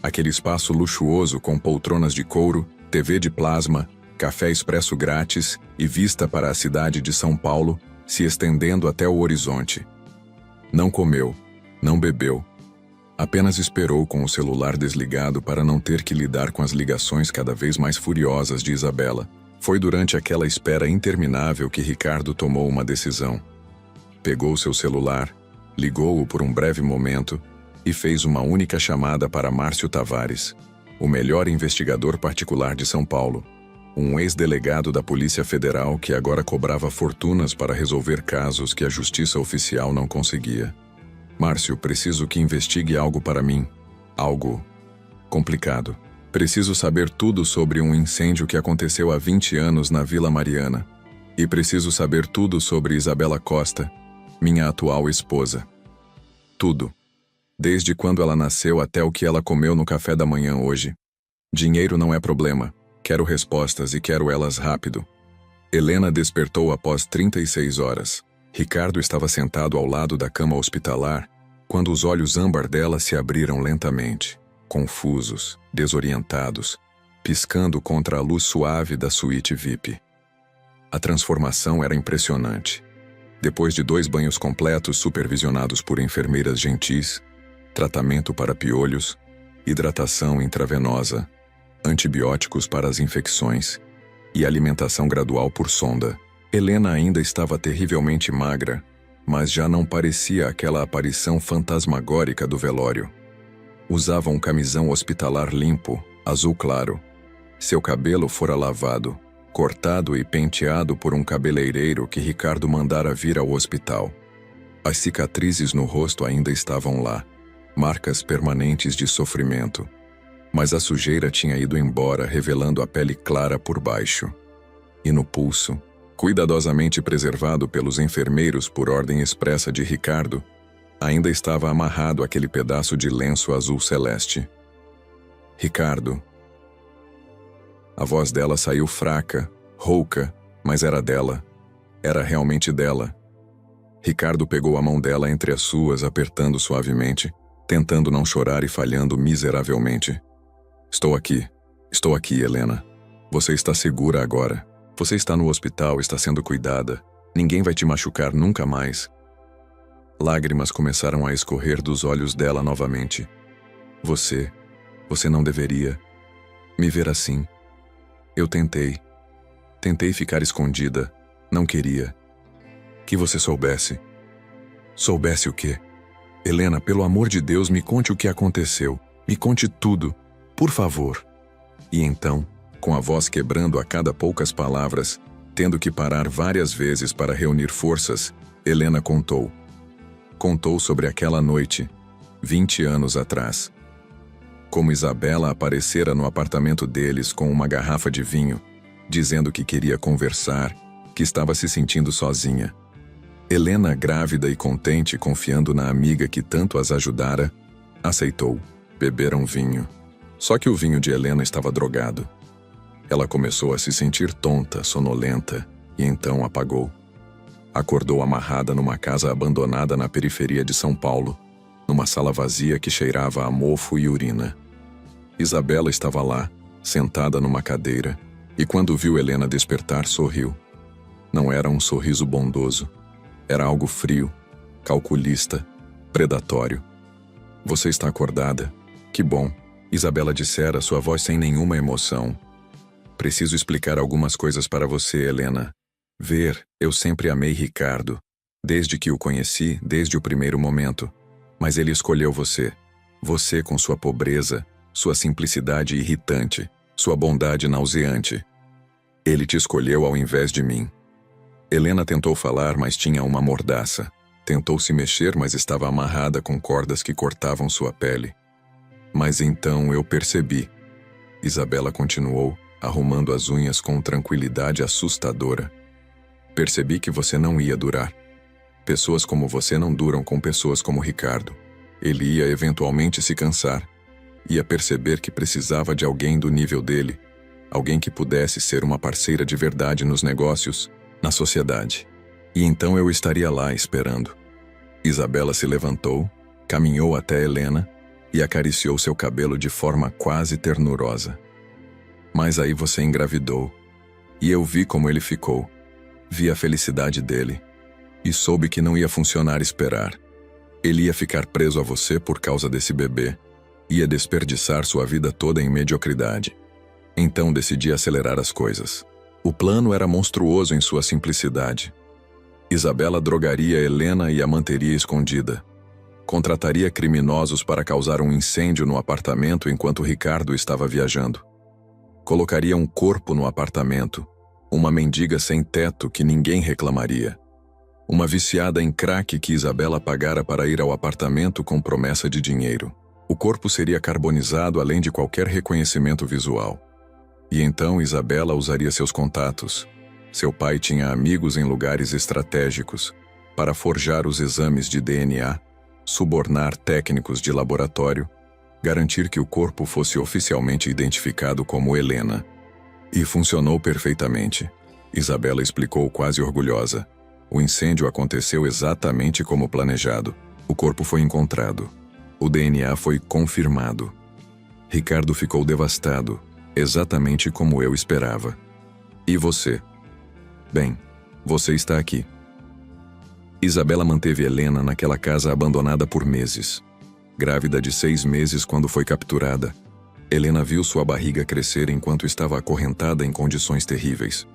Aquele espaço luxuoso com poltronas de couro, TV de plasma, café expresso grátis e vista para a cidade de São Paulo, se estendendo até o horizonte. Não comeu, não bebeu. Apenas esperou com o celular desligado para não ter que lidar com as ligações cada vez mais furiosas de Isabela. Foi durante aquela espera interminável que Ricardo tomou uma decisão. Pegou seu celular, ligou-o por um breve momento e fez uma única chamada para Márcio Tavares, o melhor investigador particular de São Paulo, um ex-delegado da Polícia Federal que agora cobrava fortunas para resolver casos que a justiça oficial não conseguia. Márcio, preciso que investigue algo para mim. Algo complicado. Preciso saber tudo sobre um incêndio que aconteceu há 20 anos na Vila Mariana. E preciso saber tudo sobre Isabela Costa, minha atual esposa. Tudo. Desde quando ela nasceu até o que ela comeu no café da manhã hoje. Dinheiro não é problema. Quero respostas e quero elas rápido. Helena despertou após 36 horas. Ricardo estava sentado ao lado da cama hospitalar, quando os olhos âmbar dela se abriram lentamente, confusos, desorientados, piscando contra a luz suave da suíte VIP. A transformação era impressionante. Depois de 2 banhos completos supervisionados por enfermeiras gentis, tratamento para piolhos, hidratação intravenosa, antibióticos para as infecções e alimentação gradual por sonda, Helena ainda estava terrivelmente magra, mas já não parecia aquela aparição fantasmagórica do velório. Usava um camisão hospitalar limpo, azul claro. Seu cabelo fora lavado, cortado e penteado por um cabeleireiro que Ricardo mandara vir ao hospital. As cicatrizes no rosto ainda estavam lá, marcas permanentes de sofrimento. Mas a sujeira tinha ido embora, revelando a pele clara por baixo. E no pulso, cuidadosamente preservado pelos enfermeiros por ordem expressa de Ricardo, ainda estava amarrado aquele pedaço de lenço azul celeste. Ricardo. A voz dela saiu fraca, rouca, mas era dela. Era realmente dela. Ricardo pegou a mão dela entre as suas, apertando suavemente, tentando não chorar e falhando miseravelmente. Estou aqui, Helena. Você está segura agora. Você está no hospital, está sendo cuidada. Ninguém vai te machucar nunca mais. Lágrimas começaram a escorrer dos olhos dela novamente. Você não deveria me ver assim. Eu tentei ficar escondida, não queria. Que você soubesse. Soubesse o quê? Helena, pelo amor de Deus, me conte o que aconteceu. Me conte tudo, por favor. E então, com a voz quebrando a cada poucas palavras, tendo que parar várias vezes para reunir forças, Helena contou. Contou sobre aquela noite, 20 anos atrás. Como Isabela aparecera no apartamento deles com uma garrafa de vinho, dizendo que queria conversar, que estava se sentindo sozinha. Helena, grávida e contente, confiando na amiga que tanto as ajudara, aceitou. Beberam vinho. Só que o vinho de Helena estava drogado. Ela começou a se sentir tonta, sonolenta, e então apagou. Acordou amarrada numa casa abandonada na periferia de São Paulo, numa sala vazia que cheirava a mofo e urina. Isabela estava lá, sentada numa cadeira, e quando viu Helena despertar, sorriu. Não era um sorriso bondoso. Era algo frio, calculista, predatório. Você está acordada? Que bom, Isabela dissera, sua voz sem nenhuma emoção. Preciso explicar algumas coisas para você, Helena. Eu sempre amei Ricardo. Desde que o conheci, desde o primeiro momento. Mas ele escolheu você. Você com sua pobreza, sua simplicidade irritante, sua bondade nauseante. Ele te escolheu ao invés de mim. Helena tentou falar, mas tinha uma mordaça. Tentou se mexer, mas estava amarrada com cordas que cortavam sua pele. Mas então eu percebi. Isabela continuou, arrumando as unhas com tranquilidade assustadora. Percebi que você não ia durar. Pessoas como você não duram com pessoas como Ricardo. Ele ia eventualmente se cansar. Ia perceber que precisava de alguém do nível dele. Alguém que pudesse ser uma parceira de verdade nos negócios, na sociedade. E então eu estaria lá esperando. Isabela se levantou, caminhou até Helena e acariciou seu cabelo de forma quase ternurosa. Mas aí você engravidou. E eu vi como ele ficou. Vi a felicidade dele. E soube que não ia funcionar esperar. Ele ia ficar preso a você por causa desse bebê. Ia desperdiçar sua vida toda em mediocridade. Então decidi acelerar as coisas. O plano era monstruoso em sua simplicidade. Isabela drogaria Helena e a manteria escondida. Contrataria criminosos para causar um incêndio no apartamento enquanto Ricardo estava viajando. Colocaria um corpo no apartamento, uma mendiga sem teto que ninguém reclamaria. Uma viciada em crack que Isabela pagara para ir ao apartamento com promessa de dinheiro. O corpo seria carbonizado além de qualquer reconhecimento visual. E então Isabela usaria seus contatos. Seu pai tinha amigos em lugares estratégicos para forjar os exames de DNA, subornar técnicos de laboratório, garantir que o corpo fosse oficialmente identificado como Helena. E funcionou perfeitamente. Isabela explicou quase orgulhosa. O incêndio aconteceu exatamente como planejado. O corpo foi encontrado. O DNA foi confirmado. Ricardo ficou devastado, exatamente como eu esperava. E você? Bem, você está aqui. Isabela manteve Helena naquela casa abandonada por meses. Grávida de 6 meses quando foi capturada, Helena viu sua barriga crescer enquanto estava acorrentada em condições terríveis.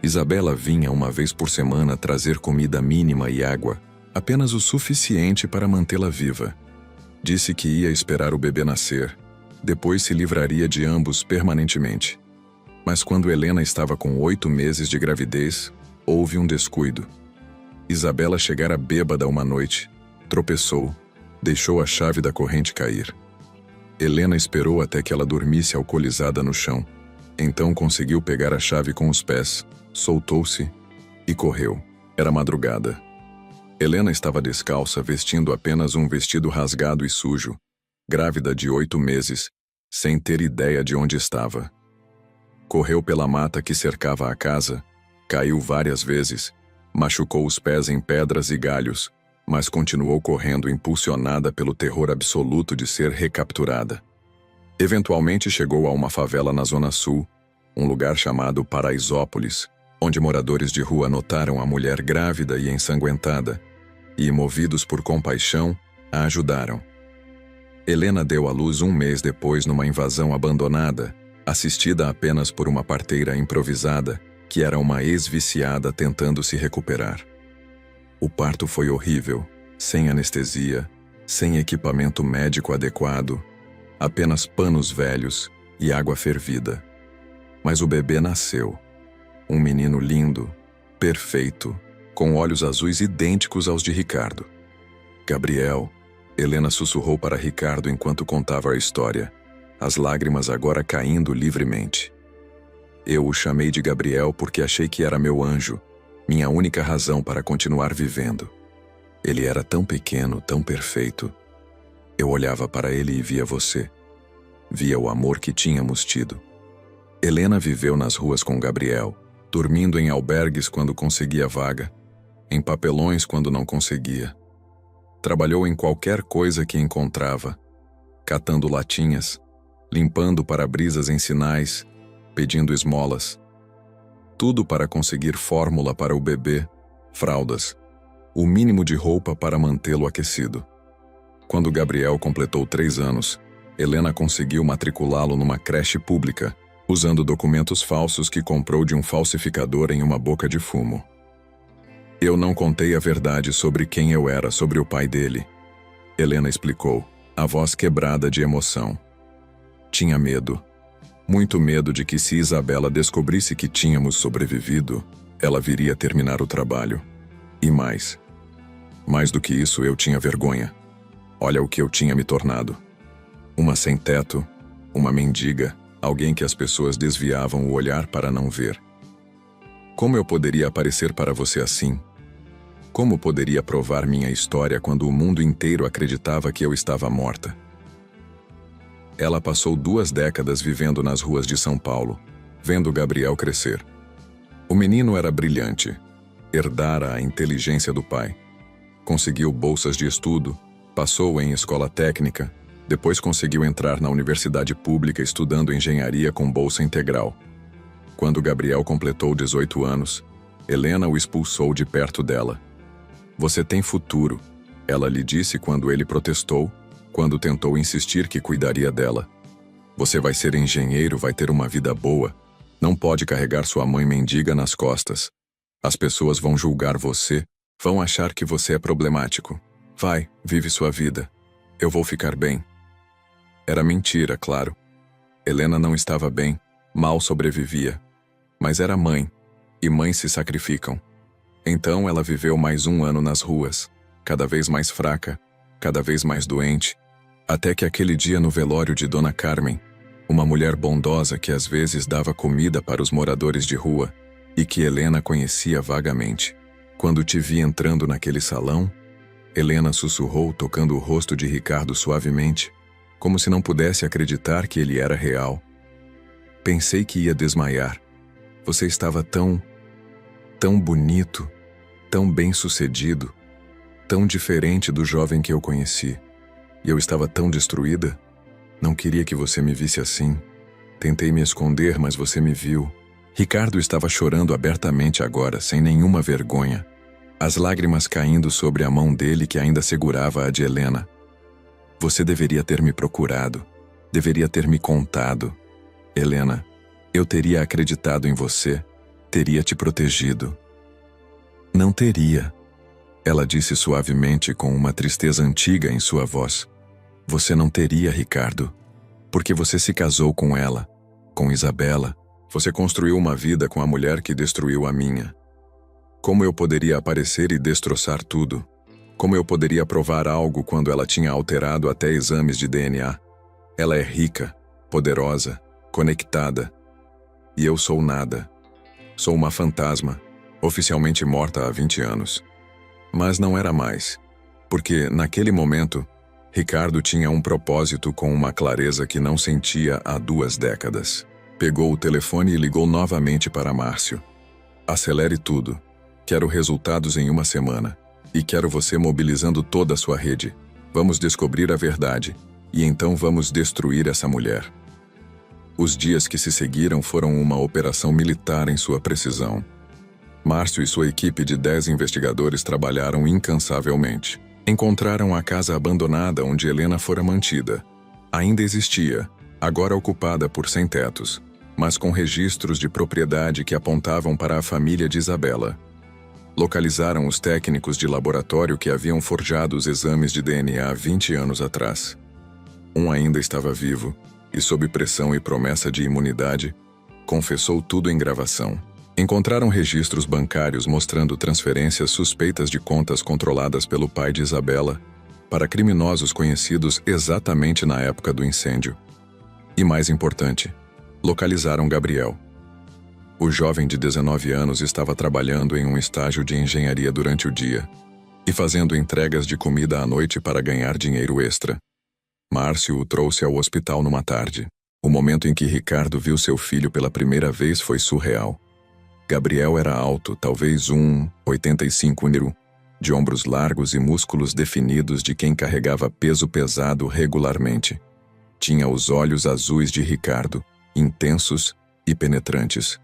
Isabela vinha uma vez por semana trazer comida mínima e água, apenas o suficiente para mantê-la viva. Disse que ia esperar o bebê nascer, depois se livraria de ambos permanentemente. Mas quando Helena estava com 8 meses de gravidez, houve um descuido. Isabela chegara bêbada uma noite, tropeçou, deixou a chave da corrente cair. Helena esperou até que ela dormisse alcoolizada no chão. Então conseguiu pegar a chave com os pés, soltou-se e correu. Era madrugada. Helena estava descalça, vestindo apenas um vestido rasgado e sujo, grávida de 8 meses, sem ter ideia de onde estava. Correu pela mata que cercava a casa, caiu várias vezes, machucou os pés em pedras e galhos, mas continuou correndo impulsionada pelo terror absoluto de ser recapturada. Eventualmente chegou a uma favela na Zona Sul, um lugar chamado Paraisópolis, onde moradores de rua notaram a mulher grávida e ensanguentada, e, movidos por compaixão, a ajudaram. Helena deu à luz 1 mês depois numa invasão abandonada, assistida apenas por uma parteira improvisada, que era uma ex-viciada tentando se recuperar. O parto foi horrível, sem anestesia, sem equipamento médico adequado, apenas panos velhos e água fervida. Mas o bebê nasceu. Um menino lindo, perfeito, com olhos azuis idênticos aos de Ricardo. Gabriel, Helena sussurrou para Ricardo enquanto contava a história, as lágrimas agora caindo livremente. Eu o chamei de Gabriel porque achei que era meu anjo, minha única razão para continuar vivendo. Ele era tão pequeno, tão perfeito. Eu olhava para ele e via você. Via o amor que tínhamos tido. Helena viveu nas ruas com Gabriel, dormindo em albergues quando conseguia vaga, em papelões quando não conseguia. Trabalhou em qualquer coisa que encontrava, catando latinhas, limpando para-brisas em sinais, pedindo esmolas. Tudo para conseguir fórmula para o bebê, fraldas, o mínimo de roupa para mantê-lo aquecido. Quando Gabriel completou 3 anos, Helena conseguiu matriculá-lo numa creche pública, usando documentos falsos que comprou de um falsificador em uma boca de fumo. Eu não contei a verdade sobre quem eu era, sobre o pai dele. Helena explicou, a voz quebrada de emoção. Tinha medo. Muito medo de que se Isabela descobrisse que tínhamos sobrevivido, ela viria terminar o trabalho. E mais. Mais do que isso, eu tinha vergonha. Olha o que eu tinha me tornado. Uma sem-teto, uma mendiga, alguém que as pessoas desviavam o olhar para não ver. Como eu poderia aparecer para você assim? Como poderia provar minha história quando o mundo inteiro acreditava que eu estava morta? Ela passou 2 décadas vivendo nas ruas de São Paulo, vendo Gabriel crescer. O menino era brilhante, herdara a inteligência do pai. Conseguiu bolsas de estudo, passou em escola técnica, depois conseguiu entrar na universidade pública estudando engenharia com bolsa integral. Quando Gabriel completou 18 anos, Helena o expulsou de perto dela. Você tem futuro, ela lhe disse quando ele protestou, quando tentou insistir que cuidaria dela. Você vai ser engenheiro, vai ter uma vida boa, não pode carregar sua mãe mendiga nas costas. As pessoas vão julgar você, vão achar que você é problemático. Vai, vive sua vida. Eu vou ficar bem. Era mentira, claro. Helena não estava bem, mal sobrevivia. Mas era mãe, e mães se sacrificam. Então ela viveu mais 1 ano nas ruas, cada vez mais fraca, cada vez mais doente, até que aquele dia no velório de Dona Carmen, uma mulher bondosa que às vezes dava comida para os moradores de rua, e que Helena conhecia vagamente. Quando te vi entrando naquele salão, Helena sussurrou tocando o rosto de Ricardo suavemente, como se não pudesse acreditar que ele era real. Pensei que ia desmaiar. Você estava tão bonito, tão bem-sucedido, tão diferente do jovem que eu conheci. E eu estava tão destruída. Não queria que você me visse assim. Tentei me esconder, mas você me viu. Ricardo estava chorando abertamente agora, sem nenhuma vergonha. As lágrimas caindo sobre a mão dele que ainda segurava a de Helena. Você deveria ter me procurado. Deveria ter me contado. Helena, eu teria acreditado em você. Teria te protegido. Não teria. Ela disse suavemente com uma tristeza antiga em sua voz. Você não teria, Ricardo. Porque você se casou com ela, com Isabela. Você construiu uma vida com a mulher que destruiu a minha. Como eu poderia aparecer e destroçar tudo? Como eu poderia provar algo quando ela tinha alterado até exames de DNA? Ela é rica, poderosa, conectada. E eu sou nada. Sou uma fantasma, oficialmente morta há 20 anos. Mas não era mais, porque, naquele momento, Ricardo tinha um propósito com uma clareza que não sentia há 2 décadas. Pegou o telefone e ligou novamente para Márcio. Acelere tudo. Quero resultados em 1 semana. E quero você mobilizando toda a sua rede. Vamos descobrir a verdade. E então vamos destruir essa mulher. Os dias que se seguiram foram uma operação militar em sua precisão. Márcio e sua equipe de 10 investigadores trabalharam incansavelmente. Encontraram a casa abandonada onde Helena fora mantida. Ainda existia, agora ocupada por sem-tetos, mas com registros de propriedade que apontavam para a família de Isabela. Localizaram os técnicos de laboratório que haviam forjado os exames de DNA 20 anos atrás. Um ainda estava vivo, e sob pressão e promessa de imunidade, confessou tudo em gravação. Encontraram registros bancários mostrando transferências suspeitas de contas controladas pelo pai de Isabela para criminosos conhecidos exatamente na época do incêndio. E mais importante, localizaram Gabriel. O jovem de 19 anos estava trabalhando em um estágio de engenharia durante o dia e fazendo entregas de comida à noite para ganhar dinheiro extra. Márcio o trouxe ao hospital numa tarde. O momento em que Ricardo viu seu filho pela primeira vez foi surreal. Gabriel era alto, talvez 1,85 de ombros largos e músculos definidos de quem carregava peso pesado regularmente. Tinha os olhos azuis de Ricardo, intensos e penetrantes.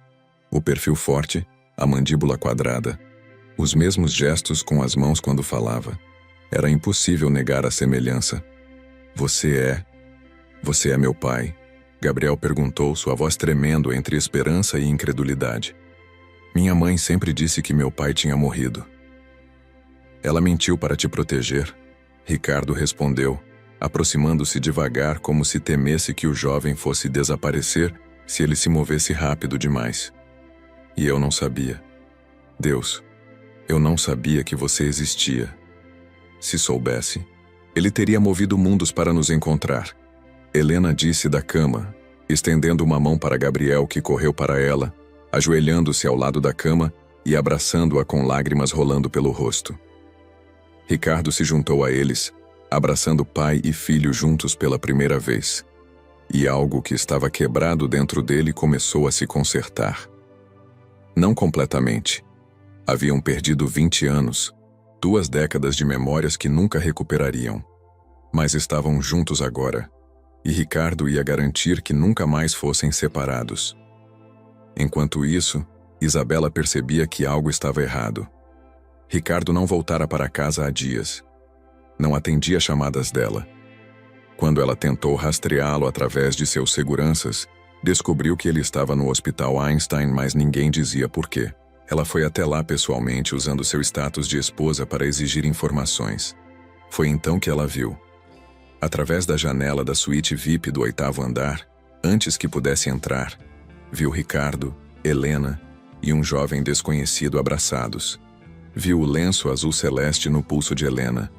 O perfil forte, a mandíbula quadrada. Os mesmos gestos com as mãos quando falava. Era impossível negar a semelhança. Você é meu pai?" Gabriel perguntou, sua voz tremendo entre esperança e incredulidade. "Minha mãe sempre disse que meu pai tinha morrido." "Ela mentiu para te proteger", Ricardo respondeu, aproximando-se devagar como se temesse que o jovem fosse desaparecer se ele se movesse rápido demais. "E eu não sabia. Deus, eu não sabia que você existia. Se soubesse, ele teria movido mundos para nos encontrar." Helena disse da cama, estendendo uma mão para Gabriel, que correu para ela, ajoelhando-se ao lado da cama e abraçando-a com lágrimas rolando pelo rosto. Ricardo se juntou a eles, abraçando pai e filho juntos pela primeira vez. E algo que estava quebrado dentro dele começou a se consertar. Não completamente. Haviam perdido 20 anos, 2 décadas de memórias que nunca recuperariam. Mas estavam juntos agora, e Ricardo ia garantir que nunca mais fossem separados. Enquanto isso, Isabela percebia que algo estava errado. Ricardo não voltara para casa há dias. Não atendia chamadas dela. Quando ela tentou rastreá-lo através de seus seguranças, descobriu que ele estava no Hospital Einstein, mas ninguém dizia por quê. Ela foi até lá pessoalmente usando seu status de esposa para exigir informações. Foi então que ela viu. Através da janela da suíte VIP do 8º andar, antes que pudesse entrar, viu Ricardo, Helena e um jovem desconhecido abraçados. Viu o lenço azul celeste no pulso de Helena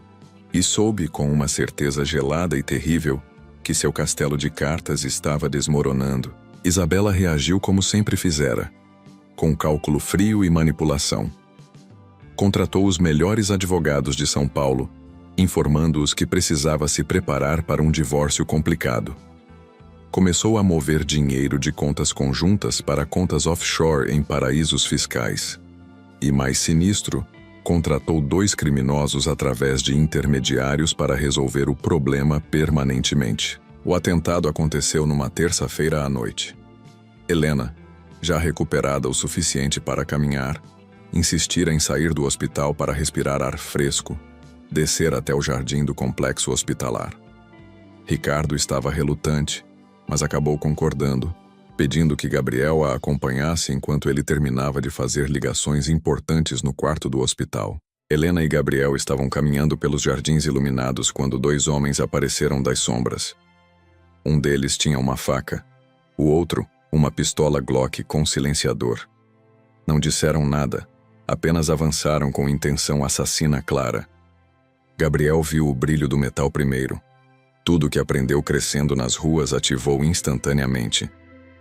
e soube com uma certeza gelada e terrível que seu castelo de cartas estava desmoronando. Isabela reagiu como sempre fizera, com cálculo frio e manipulação. Contratou os melhores advogados de São Paulo, informando-os que precisava se preparar para um divórcio complicado. Começou a mover dinheiro de contas conjuntas para contas offshore em paraísos fiscais. E mais sinistro, contratou 2 criminosos através de intermediários para resolver o problema permanentemente. O atentado aconteceu numa terça-feira à noite. Helena, já recuperada o suficiente para caminhar, insistira em sair do hospital para respirar ar fresco, descer até o jardim do complexo hospitalar. Ricardo estava relutante, mas acabou concordando, pedindo que Gabriel a acompanhasse enquanto ele terminava de fazer ligações importantes no quarto do hospital. Helena e Gabriel estavam caminhando pelos jardins iluminados quando 2 homens apareceram das sombras. Um deles tinha uma faca, o outro, uma pistola Glock com silenciador. Não disseram nada, apenas avançaram com intenção assassina clara. Gabriel viu o brilho do metal primeiro. Tudo que aprendeu crescendo nas ruas ativou instantaneamente.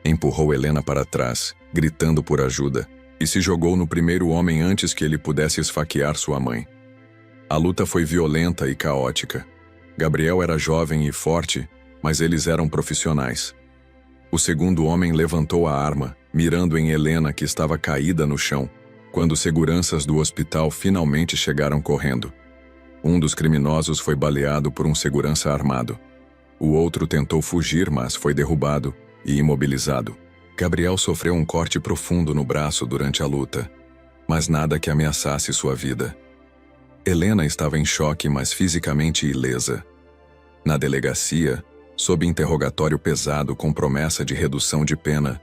Empurrou Helena para trás, gritando por ajuda, e se jogou no primeiro homem antes que ele pudesse esfaquear sua mãe. A luta foi violenta e caótica. Gabriel era jovem e forte, mas eles eram profissionais. O segundo homem levantou a arma, mirando em Helena, que estava caída no chão, quando seguranças do hospital finalmente chegaram correndo. Um dos criminosos foi baleado por um segurança armado. O outro tentou fugir, mas foi derrubado e imobilizado. Gabriel sofreu um corte profundo no braço durante a luta, mas nada que ameaçasse sua vida. Helena estava em choque, mas fisicamente ilesa. Na delegacia, sob interrogatório pesado com promessa de redução de pena,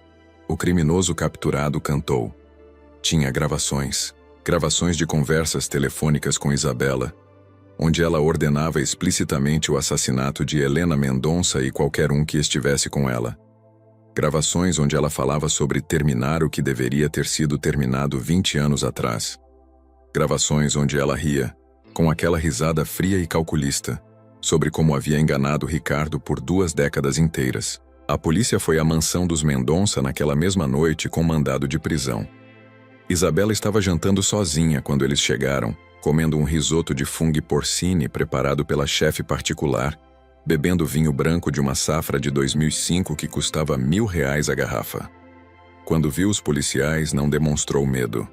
o criminoso capturado cantou. Tinha gravações de conversas telefônicas com Isabela, onde ela ordenava explicitamente o assassinato de Helena Mendonça e qualquer um que estivesse com ela. Gravações onde ela falava sobre terminar o que deveria ter sido terminado 20 anos atrás. Gravações onde ela ria, com aquela risada fria e calculista, sobre como havia enganado Ricardo por 2 décadas inteiras. A polícia foi à mansão dos Mendonça naquela mesma noite com mandado de prisão. Isabela estava jantando sozinha quando eles chegaram, comendo um risoto de fungo porcine preparado pela chefe particular, bebendo vinho branco de uma safra de 2005 que custava R$ 1.000 a garrafa. Quando viu os policiais, não demonstrou medo.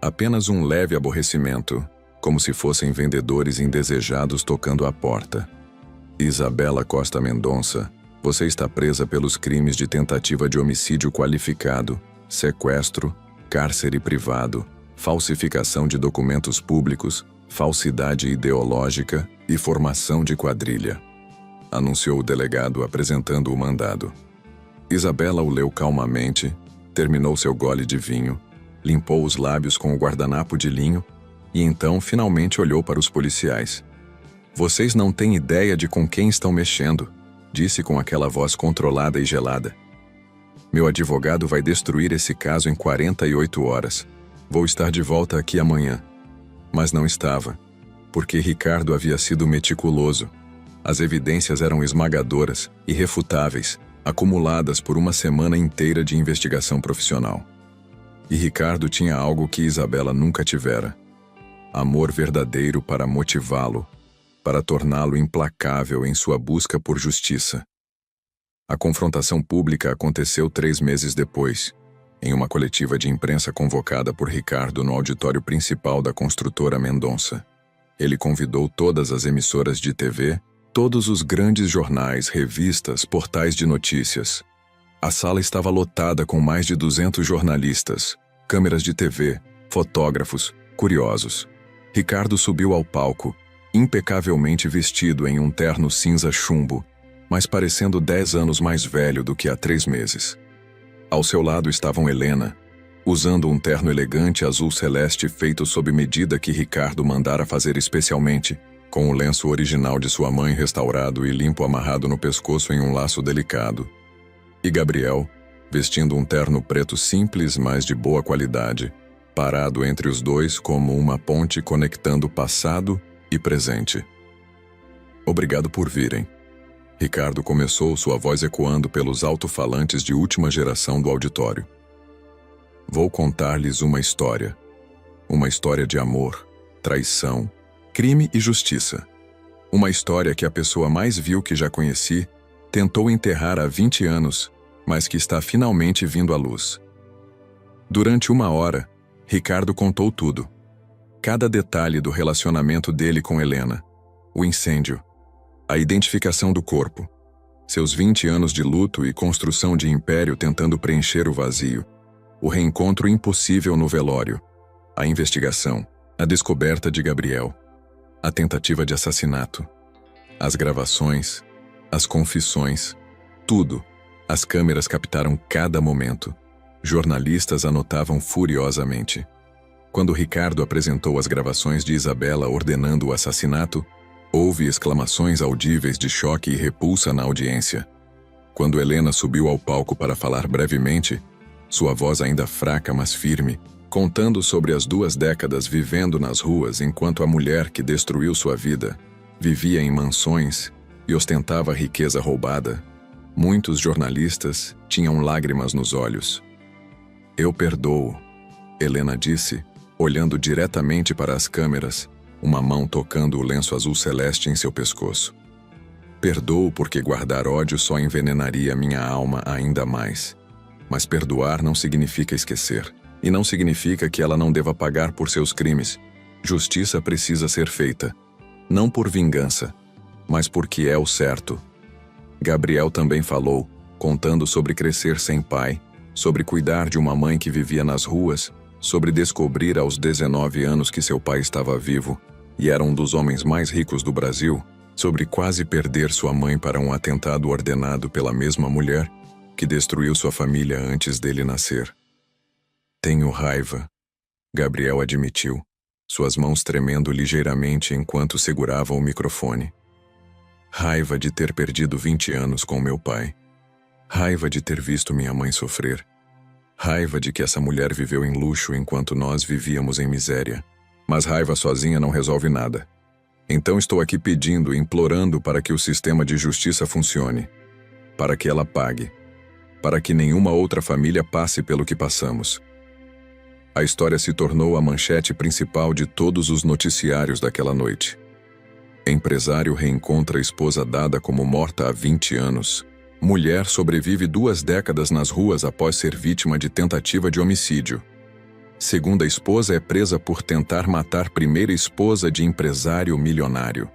Apenas um leve aborrecimento, como se fossem vendedores indesejados tocando à porta. Isabela Costa Mendonça, você está presa pelos crimes de tentativa de homicídio qualificado, sequestro, cárcere privado, falsificação de documentos públicos, falsidade ideológica e formação de quadrilha, anunciou o delegado apresentando o mandado. Isabela o leu calmamente, terminou seu gole de vinho, limpou os lábios com o guardanapo de linho e então finalmente olhou para os policiais. Vocês não têm ideia de com quem estão mexendo, disse com aquela voz controlada e gelada. Meu advogado vai destruir esse caso em 48 horas. Vou estar de volta aqui amanhã. Mas não estava, porque Ricardo havia sido meticuloso. As evidências eram esmagadoras, irrefutáveis, acumuladas por uma semana inteira de investigação profissional. E Ricardo tinha algo que Isabela nunca tivera: amor verdadeiro para motivá-lo, para torná-lo implacável em sua busca por justiça. A confrontação pública aconteceu 3 meses depois, em uma coletiva de imprensa convocada por Ricardo no auditório principal da construtora Mendonça. Ele convidou todas as emissoras de TV, todos os grandes jornais, revistas, portais de notícias. A sala estava lotada com mais de 200 jornalistas, câmeras de TV, fotógrafos, curiosos. Ricardo subiu ao palco, impecavelmente vestido em um terno cinza chumbo, mas parecendo 10 anos mais velho do que há 3 meses. Ao seu lado estavam Helena, usando um terno elegante azul celeste feito sob medida que Ricardo mandara fazer especialmente, com o lenço original de sua mãe restaurado e limpo amarrado no pescoço em um laço delicado. E Gabriel, vestindo um terno preto simples, mas de boa qualidade, parado entre os dois como uma ponte conectando passado e presente. Obrigado por virem. Ricardo começou, sua voz ecoando pelos alto-falantes de última geração do auditório. Vou contar-lhes uma história de amor, traição, crime e justiça. Uma história que a pessoa mais vil que já conheci tentou enterrar há 20 anos, mas que está finalmente vindo à luz. Durante 1 hora, Ricardo contou tudo. Cada detalhe do relacionamento dele com Helena, o incêndio, a identificação do corpo, seus 20 anos de luto e construção de império tentando preencher o vazio, o reencontro impossível no velório, a investigação, a descoberta de Gabriel, a tentativa de assassinato, as gravações, as confissões, tudo. As câmeras captaram cada momento. Jornalistas anotavam furiosamente. Quando Ricardo apresentou as gravações de Isabela ordenando o assassinato, houve exclamações audíveis de choque e repulsa na audiência. Quando Helena subiu ao palco para falar brevemente, sua voz ainda fraca mas firme, contando sobre as 2 décadas vivendo nas ruas enquanto a mulher que destruiu sua vida vivia em mansões e ostentava riqueza roubada, muitos jornalistas tinham lágrimas nos olhos. Eu perdoo, Helena disse, olhando diretamente para as câmeras, uma mão tocando o lenço azul celeste em seu pescoço. Perdoo porque guardar ódio só envenenaria minha alma ainda mais. Mas perdoar não significa esquecer. E não significa que ela não deva pagar por seus crimes. Justiça precisa ser feita. Não por vingança, mas porque é o certo. Gabriel também falou, contando sobre crescer sem pai, sobre cuidar de uma mãe que vivia nas ruas, sobre descobrir aos 19 anos que seu pai estava vivo e era um dos homens mais ricos do Brasil, sobre quase perder sua mãe para um atentado ordenado pela mesma mulher que destruiu sua família antes dele nascer. Tenho raiva, Gabriel admitiu, suas mãos tremendo ligeiramente enquanto segurava o microfone. Raiva de ter perdido 20 anos com meu pai. Raiva de ter visto minha mãe sofrer. Raiva de que essa mulher viveu em luxo enquanto nós vivíamos em miséria. Mas raiva sozinha não resolve nada. Então estou aqui pedindo e implorando para que o sistema de justiça funcione. Para que ela pague. Para que nenhuma outra família passe pelo que passamos. A história se tornou a manchete principal de todos os noticiários daquela noite. Empresário reencontra esposa dada como morta há 20 anos. Mulher sobrevive 2 décadas nas ruas após ser vítima de tentativa de homicídio. Segunda esposa é presa por tentar matar primeira esposa de empresário milionário.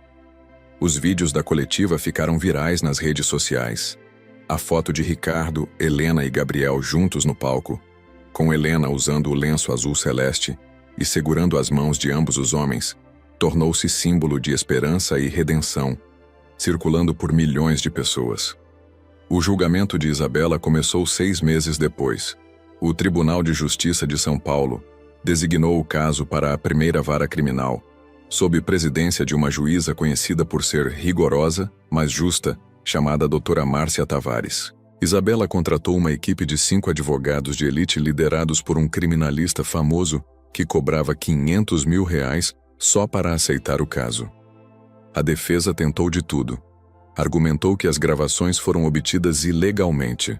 Os vídeos da coletiva ficaram virais nas redes sociais. A foto de Ricardo, Helena e Gabriel juntos no palco, com Helena usando o lenço azul celeste e segurando as mãos de ambos os homens, tornou-se símbolo de esperança e redenção, circulando por milhões de pessoas. O julgamento de Isabela começou 6 meses depois. O Tribunal de Justiça de São Paulo designou o caso para a primeira vara criminal, sob presidência de uma juíza conhecida por ser rigorosa, mas justa, chamada Doutora Márcia Tavares. Isabela contratou uma equipe de 5 advogados de elite liderados por um criminalista famoso que cobrava R$500 mil só para aceitar o caso. A defesa tentou de tudo. Argumentou que as gravações foram obtidas ilegalmente.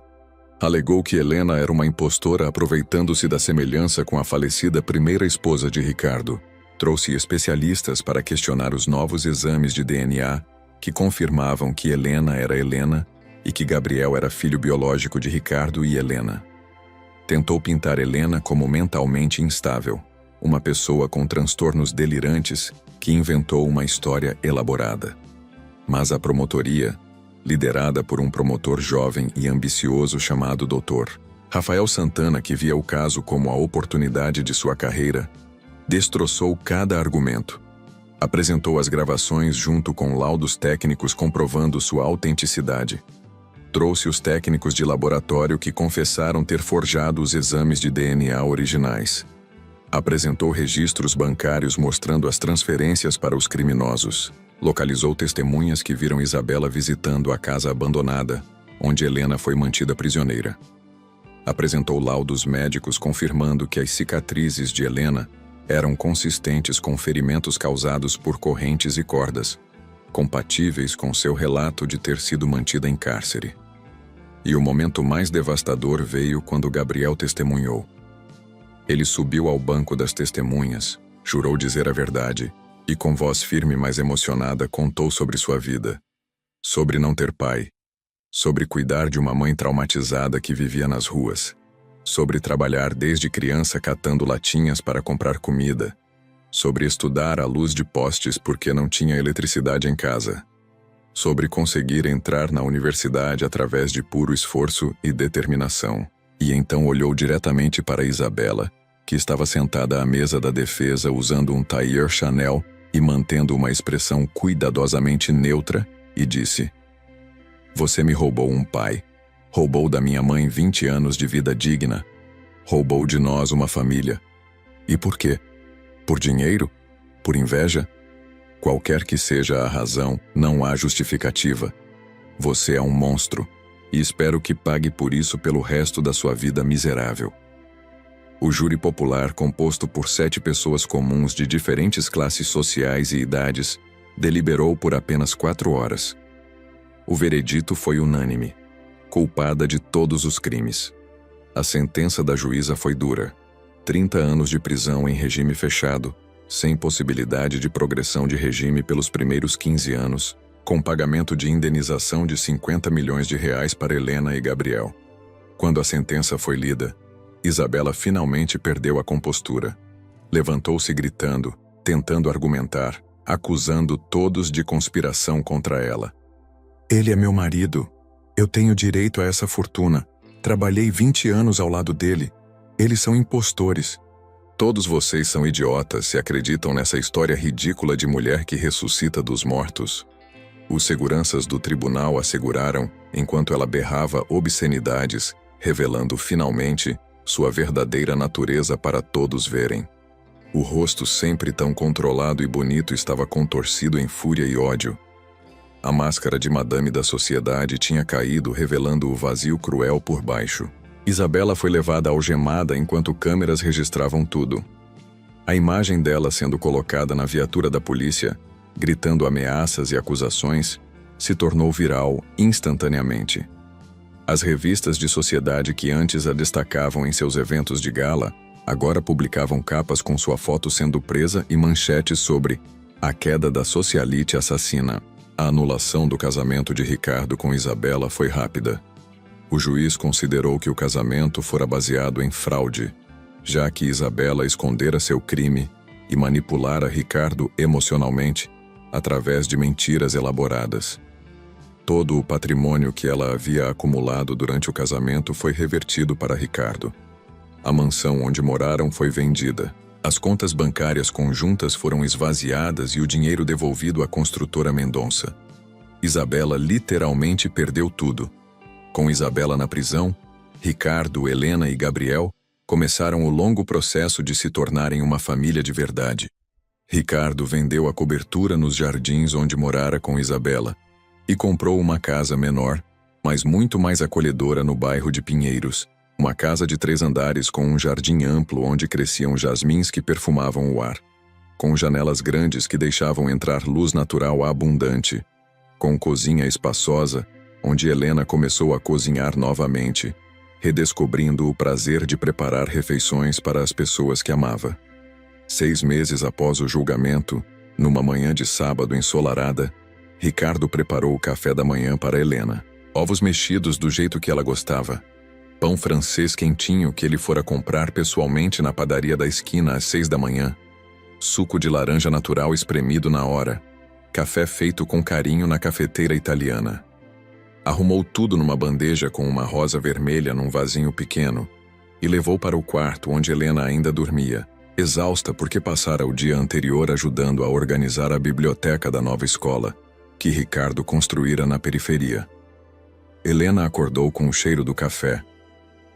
Alegou que Helena era uma impostora aproveitando-se da semelhança com a falecida primeira esposa de Ricardo. Trouxe especialistas para questionar os novos exames de DNA que confirmavam que Helena era Helena e que Gabriel era filho biológico de Ricardo e Helena. Tentou pintar Helena como mentalmente instável, uma pessoa com transtornos delirantes que inventou uma história elaborada. Mas a promotoria, liderada por um promotor jovem e ambicioso chamado Dr. Rafael Santana, que via o caso como a oportunidade de sua carreira, destroçou cada argumento. Apresentou as gravações junto com laudos técnicos comprovando sua autenticidade. Trouxe os técnicos de laboratório que confessaram ter forjado os exames de DNA originais. Apresentou registros bancários mostrando as transferências para os criminosos. Localizou testemunhas que viram Isabela visitando a casa abandonada, onde Helena foi mantida prisioneira. Apresentou laudos médicos confirmando que as cicatrizes de Helena eram consistentes com ferimentos causados por correntes e cordas, compatíveis com seu relato de ter sido mantida em cárcere. E o momento mais devastador veio quando Gabriel testemunhou. Ele subiu ao banco das testemunhas, jurou dizer a verdade e, com voz firme mas emocionada, contou sobre sua vida, sobre não ter pai, sobre cuidar de uma mãe traumatizada que vivia nas ruas, sobre trabalhar desde criança catando latinhas para comprar comida, sobre estudar à luz de postes porque não tinha eletricidade em casa, sobre conseguir entrar na universidade através de puro esforço e determinação. E então olhou diretamente para Isabela, que estava sentada à mesa da defesa usando um tailleur Chanel e mantendo uma expressão cuidadosamente neutra, e disse: "Você me roubou um pai. Roubou da minha mãe 20 anos de vida digna. Roubou de nós uma família. E por quê? Por dinheiro? Por inveja? Qualquer que seja a razão, não há justificativa. Você é um monstro, e espero que pague por isso pelo resto da sua vida miserável." O júri popular, composto por 7 pessoas comuns de diferentes classes sociais e idades, deliberou por apenas 4 horas. O veredito foi unânime: culpada de todos os crimes. A sentença da juíza foi dura: 30 anos de prisão em regime fechado, sem possibilidade de progressão de regime pelos primeiros 15 anos, com pagamento de indenização de R$50 milhões para Helena e Gabriel. Quando a sentença foi lida, Isabela finalmente perdeu a compostura. Levantou-se gritando, tentando argumentar, acusando todos de conspiração contra ela. "Ele é meu marido. Eu tenho direito a essa fortuna. Trabalhei 20 anos ao lado dele. Eles são impostores. Todos vocês são idiotas se acreditam nessa história ridícula de mulher que ressuscita dos mortos." Os seguranças do tribunal asseguraram, enquanto ela berrava obscenidades, revelando finalmente sua verdadeira natureza para todos verem. O rosto, sempre tão controlado e bonito, estava contorcido em fúria e ódio. A máscara de madame da sociedade tinha caído, revelando o vazio cruel por baixo. Isabela foi levada algemada enquanto câmeras registravam tudo. A imagem dela sendo colocada na viatura da polícia, gritando ameaças e acusações, se tornou viral instantaneamente. As revistas de sociedade que antes a destacavam em seus eventos de gala, agora publicavam capas com sua foto sendo presa e manchetes sobre A queda da socialite assassina. A anulação do casamento de Ricardo com Isabela foi rápida. O juiz considerou que o casamento fora baseado em fraude, já que Isabela escondera seu crime e manipulara Ricardo emocionalmente através de mentiras elaboradas. Todo o patrimônio que ela havia acumulado durante o casamento foi revertido para Ricardo. A mansão onde moraram foi vendida. As contas bancárias conjuntas foram esvaziadas e o dinheiro devolvido à construtora Mendonça. Isabela literalmente perdeu tudo. Com Isabela na prisão, Ricardo, Helena e Gabriel começaram o longo processo de se tornarem uma família de verdade. Ricardo vendeu a cobertura nos jardins onde morara com Isabela e comprou uma casa menor, mas muito mais acolhedora no bairro de Pinheiros, uma casa de 3 andares com um jardim amplo onde cresciam jasmins que perfumavam o ar, com janelas grandes que deixavam entrar luz natural abundante, com cozinha espaçosa, onde Helena começou a cozinhar novamente, redescobrindo o prazer de preparar refeições para as pessoas que amava. 6 meses após o julgamento, numa manhã de sábado ensolarada, Ricardo preparou o café da manhã para Helena. Ovos mexidos do jeito que ela gostava. Pão francês quentinho que ele fora comprar pessoalmente na padaria da esquina às 6 da manhã. Suco de laranja natural espremido na hora. Café feito com carinho na cafeteira italiana. Arrumou tudo numa bandeja com uma rosa vermelha num vasinho pequeno e levou para o quarto onde Helena ainda dormia, exausta porque passara o dia anterior ajudando a organizar a biblioteca da nova escola, que Ricardo construíra na periferia. Helena acordou com o cheiro do café.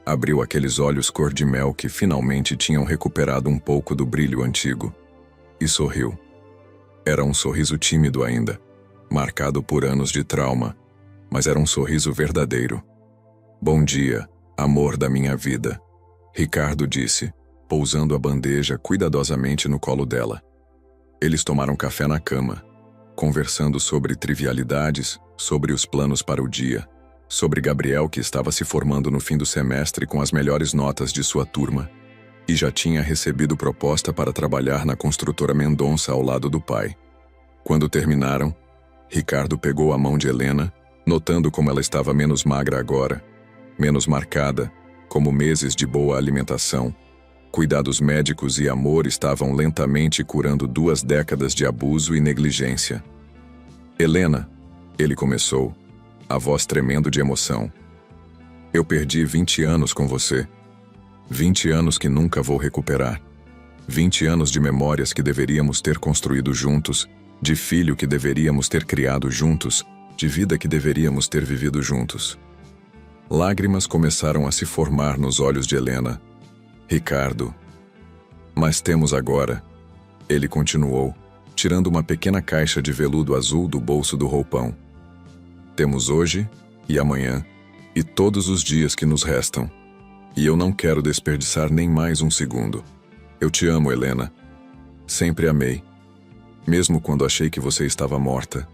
Abriu aqueles olhos cor-de-mel que finalmente tinham recuperado um pouco do brilho antigo. E sorriu. Era um sorriso tímido ainda, marcado por anos de trauma, mas era um sorriso verdadeiro. "Bom dia, amor da minha vida", Ricardo disse, pousando a bandeja cuidadosamente no colo dela. Eles tomaram café na cama, conversando sobre trivialidades, sobre os planos para o dia, sobre Gabriel que estava se formando no fim do semestre com as melhores notas de sua turma e já tinha recebido proposta para trabalhar na construtora Mendonça ao lado do pai. Quando terminaram, Ricardo pegou a mão de Helena, notando como ela estava menos magra agora, menos marcada, como meses de boa alimentação. Cuidados médicos e amor estavam lentamente curando 2 décadas de abuso e negligência. "Helena", ele começou, a voz tremendo de emoção. "Eu perdi 20 anos com você. 20 anos que nunca vou recuperar. 20 anos de memórias que deveríamos ter construído juntos, de filho que deveríamos ter criado juntos, de vida que deveríamos ter vivido juntos." Lágrimas começaram a se formar nos olhos de Helena. "Ricardo." "Mas temos agora", ele continuou, tirando uma pequena caixa de veludo azul do bolso do roupão. "Temos hoje e amanhã, e todos os dias que nos restam. E eu não quero desperdiçar nem mais um segundo. Eu te amo, Helena. Sempre amei. Mesmo quando achei que você estava morta.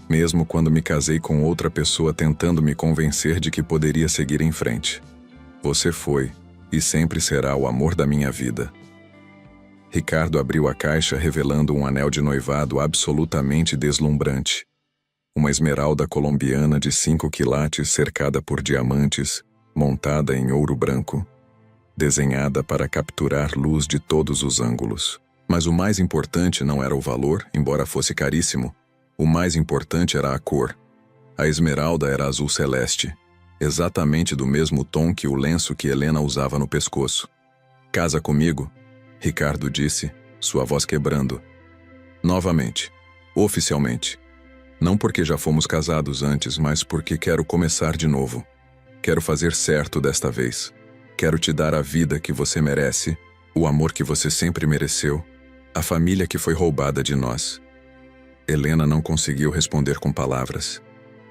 Mesmo quando me casei com outra pessoa tentando me convencer de que poderia seguir em frente. Você foi, e sempre será o amor da minha vida." Ricardo abriu a caixa revelando um anel de noivado absolutamente deslumbrante. Uma esmeralda colombiana de 5 quilates cercada por diamantes, montada em ouro branco, desenhada para capturar luz de todos os ângulos. Mas o mais importante não era o valor, embora fosse caríssimo. O mais importante era a cor. A esmeralda era azul celeste, exatamente do mesmo tom que o lenço que Helena usava no pescoço. "Casa comigo", Ricardo disse, sua voz quebrando. "Novamente. Oficialmente. Não porque já fomos casados antes, mas porque quero começar de novo. Quero fazer certo desta vez. Quero te dar a vida que você merece, o amor que você sempre mereceu, a família que foi roubada de nós." Helena não conseguiu responder com palavras.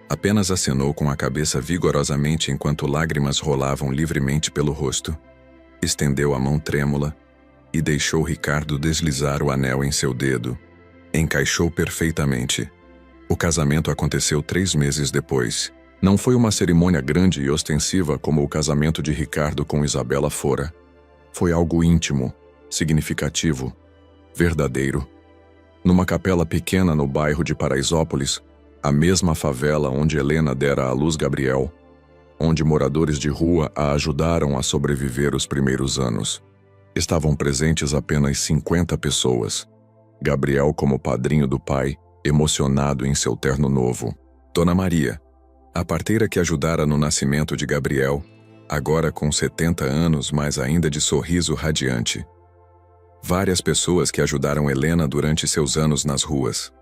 Apenas acenou com a cabeça vigorosamente enquanto lágrimas rolavam livremente pelo rosto. Estendeu a mão trêmula e deixou Ricardo deslizar o anel em seu dedo. Encaixou perfeitamente. O casamento aconteceu 3 meses depois. Não foi uma cerimônia grande e ostensiva como o casamento de Ricardo com Isabela fora. Foi algo íntimo, significativo, verdadeiro. numa capela pequena no bairro de Paraisópolis, a mesma favela onde Helena dera à luz Gabriel, onde moradores de rua a ajudaram a sobreviver os primeiros anos. Estavam presentes apenas 50 pessoas. Gabriel como padrinho do pai, emocionado em seu terno novo. Dona Maria, a parteira que ajudara no nascimento de Gabriel, agora com 70 anos, mas ainda de sorriso radiante. Várias pessoas que ajudaram Helena durante seus anos nas ruas.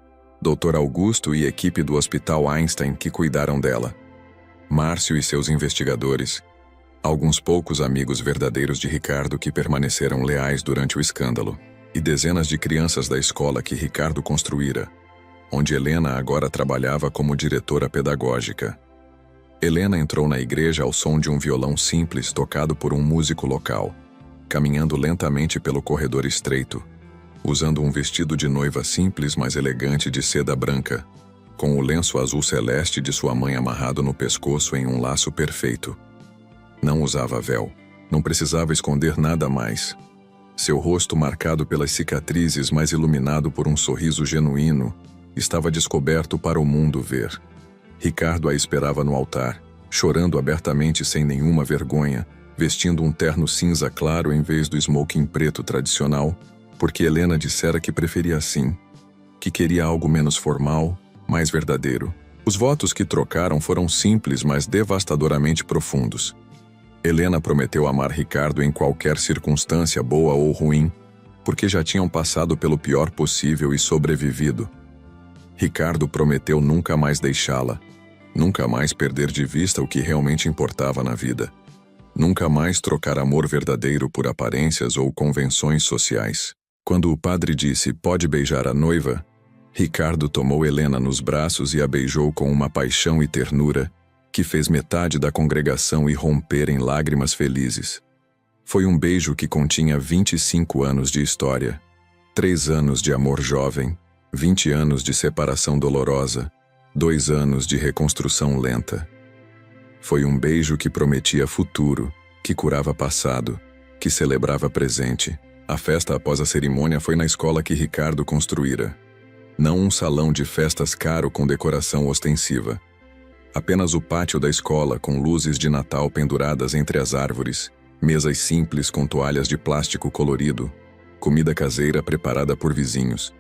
Dr. Augusto e equipe do Hospital Einstein que cuidaram dela. Márcio e seus investigadores. Alguns poucos amigos verdadeiros de Ricardo que permaneceram leais durante o escândalo. E dezenas de crianças da escola que Ricardo construíra, onde Helena agora trabalhava como diretora pedagógica. Helena entrou na igreja ao som de um violão simples tocado por um músico local, caminhando lentamente pelo corredor estreito, usando um vestido de noiva simples mas elegante de seda branca, com o lenço azul celeste de sua mãe amarrado no pescoço em um laço perfeito. Não usava véu, não precisava esconder nada mais. Seu rosto, marcado pelas cicatrizes, mas iluminado por um sorriso genuíno, estava descoberto para o mundo ver. Ricardo a esperava no altar, chorando abertamente sem nenhuma vergonha, vestindo um terno cinza claro em vez do smoking preto tradicional, porque Helena dissera que preferia assim, que queria algo menos formal, mais verdadeiro. Os votos que trocaram foram simples, mas devastadoramente profundos. Helena prometeu amar Ricardo em qualquer circunstância, boa ou ruim, porque já tinham passado pelo pior possível e sobrevivido. Ricardo prometeu nunca mais deixá-la, nunca mais perder de vista o que realmente importava na vida, nunca mais trocar amor verdadeiro por aparências ou convenções sociais. Quando o padre disse "pode beijar a noiva", Ricardo tomou Helena nos braços e a beijou com uma paixão e ternura que fez metade da congregação irromper em lágrimas felizes. Foi um beijo que continha 25 anos de história, 3 anos de amor jovem, 20 anos de separação dolorosa, 2 anos de reconstrução lenta. Foi um beijo que prometia futuro, que curava passado, que celebrava presente. A festa após a cerimônia foi na escola que Ricardo construíra. Não um salão de festas caro com decoração ostensiva. Apenas o pátio da escola com luzes de Natal penduradas entre as árvores, mesas simples com toalhas de plástico colorido, comida caseira preparada por vizinhos,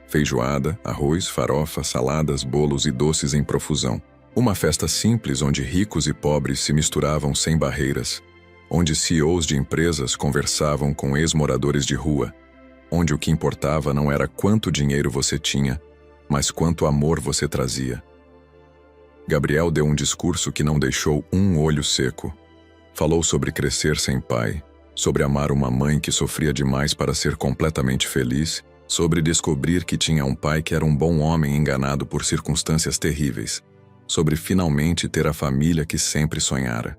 feijoada, arroz, farofa, saladas, bolos e doces em profusão. Uma festa simples onde ricos e pobres se misturavam sem barreiras, onde CEOs de empresas conversavam com ex-moradores de rua, onde o que importava não era quanto dinheiro você tinha, mas quanto amor você trazia. Gabriel deu um discurso que não deixou um olho seco. Falou sobre crescer sem pai, sobre amar uma mãe que sofria demais para ser completamente feliz, sobre descobrir que tinha um pai que era um bom homem enganado por circunstâncias terríveis, sobre finalmente ter a família que sempre sonhara.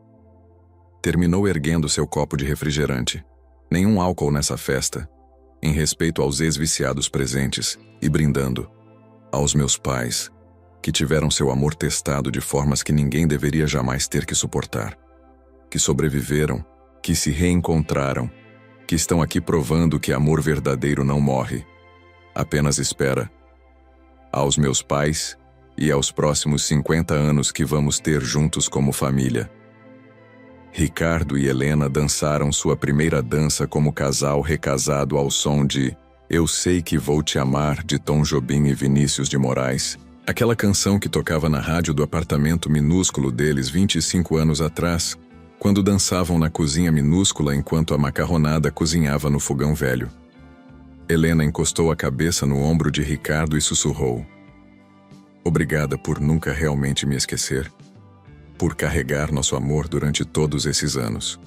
Terminou erguendo seu copo de refrigerante. Nenhum álcool nessa festa, em respeito aos ex-viciados presentes, e brindando aos meus pais, que tiveram seu amor testado de formas que ninguém deveria jamais ter que suportar, que sobreviveram, que se reencontraram, que estão aqui provando que amor verdadeiro não morre, apenas espera. Aos meus pais e aos próximos 50 anos que vamos ter juntos como família. Ricardo e Helena dançaram sua primeira dança como casal recasado ao som de "Eu Sei Que Vou Te Amar" de Tom Jobim e Vinícius de Moraes. Aquela canção que tocava na rádio do apartamento minúsculo deles 25 anos atrás, quando dançavam na cozinha minúscula enquanto a macarronada cozinhava no fogão velho. Helena encostou a cabeça no ombro de Ricardo e sussurrou: "Obrigada por nunca realmente me esquecer, por carregar nosso amor durante todos esses anos,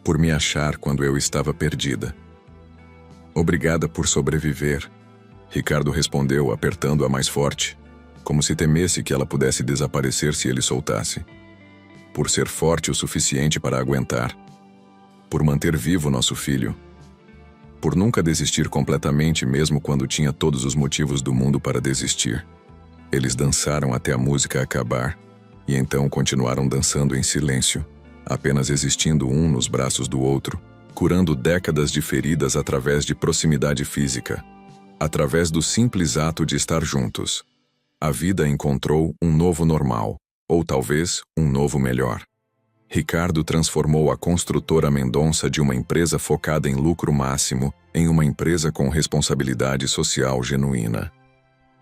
por me achar quando eu estava perdida. Obrigada por sobreviver", Ricardo respondeu, apertando-a mais forte, como se temesse que ela pudesse desaparecer se ele soltasse. Por ser forte o suficiente para aguentar. Por manter vivo nosso filho. Por nunca desistir completamente mesmo quando tinha todos os motivos do mundo para desistir. Eles dançaram até a música acabar, e então continuaram dançando em silêncio, apenas existindo um nos braços do outro, curando décadas de feridas através de proximidade física. através do simples ato de estar juntos. A vida encontrou um novo normal, ou talvez um novo melhor. Ricardo transformou a construtora Mendonça de uma empresa focada em lucro máximo em uma empresa com responsabilidade social genuína.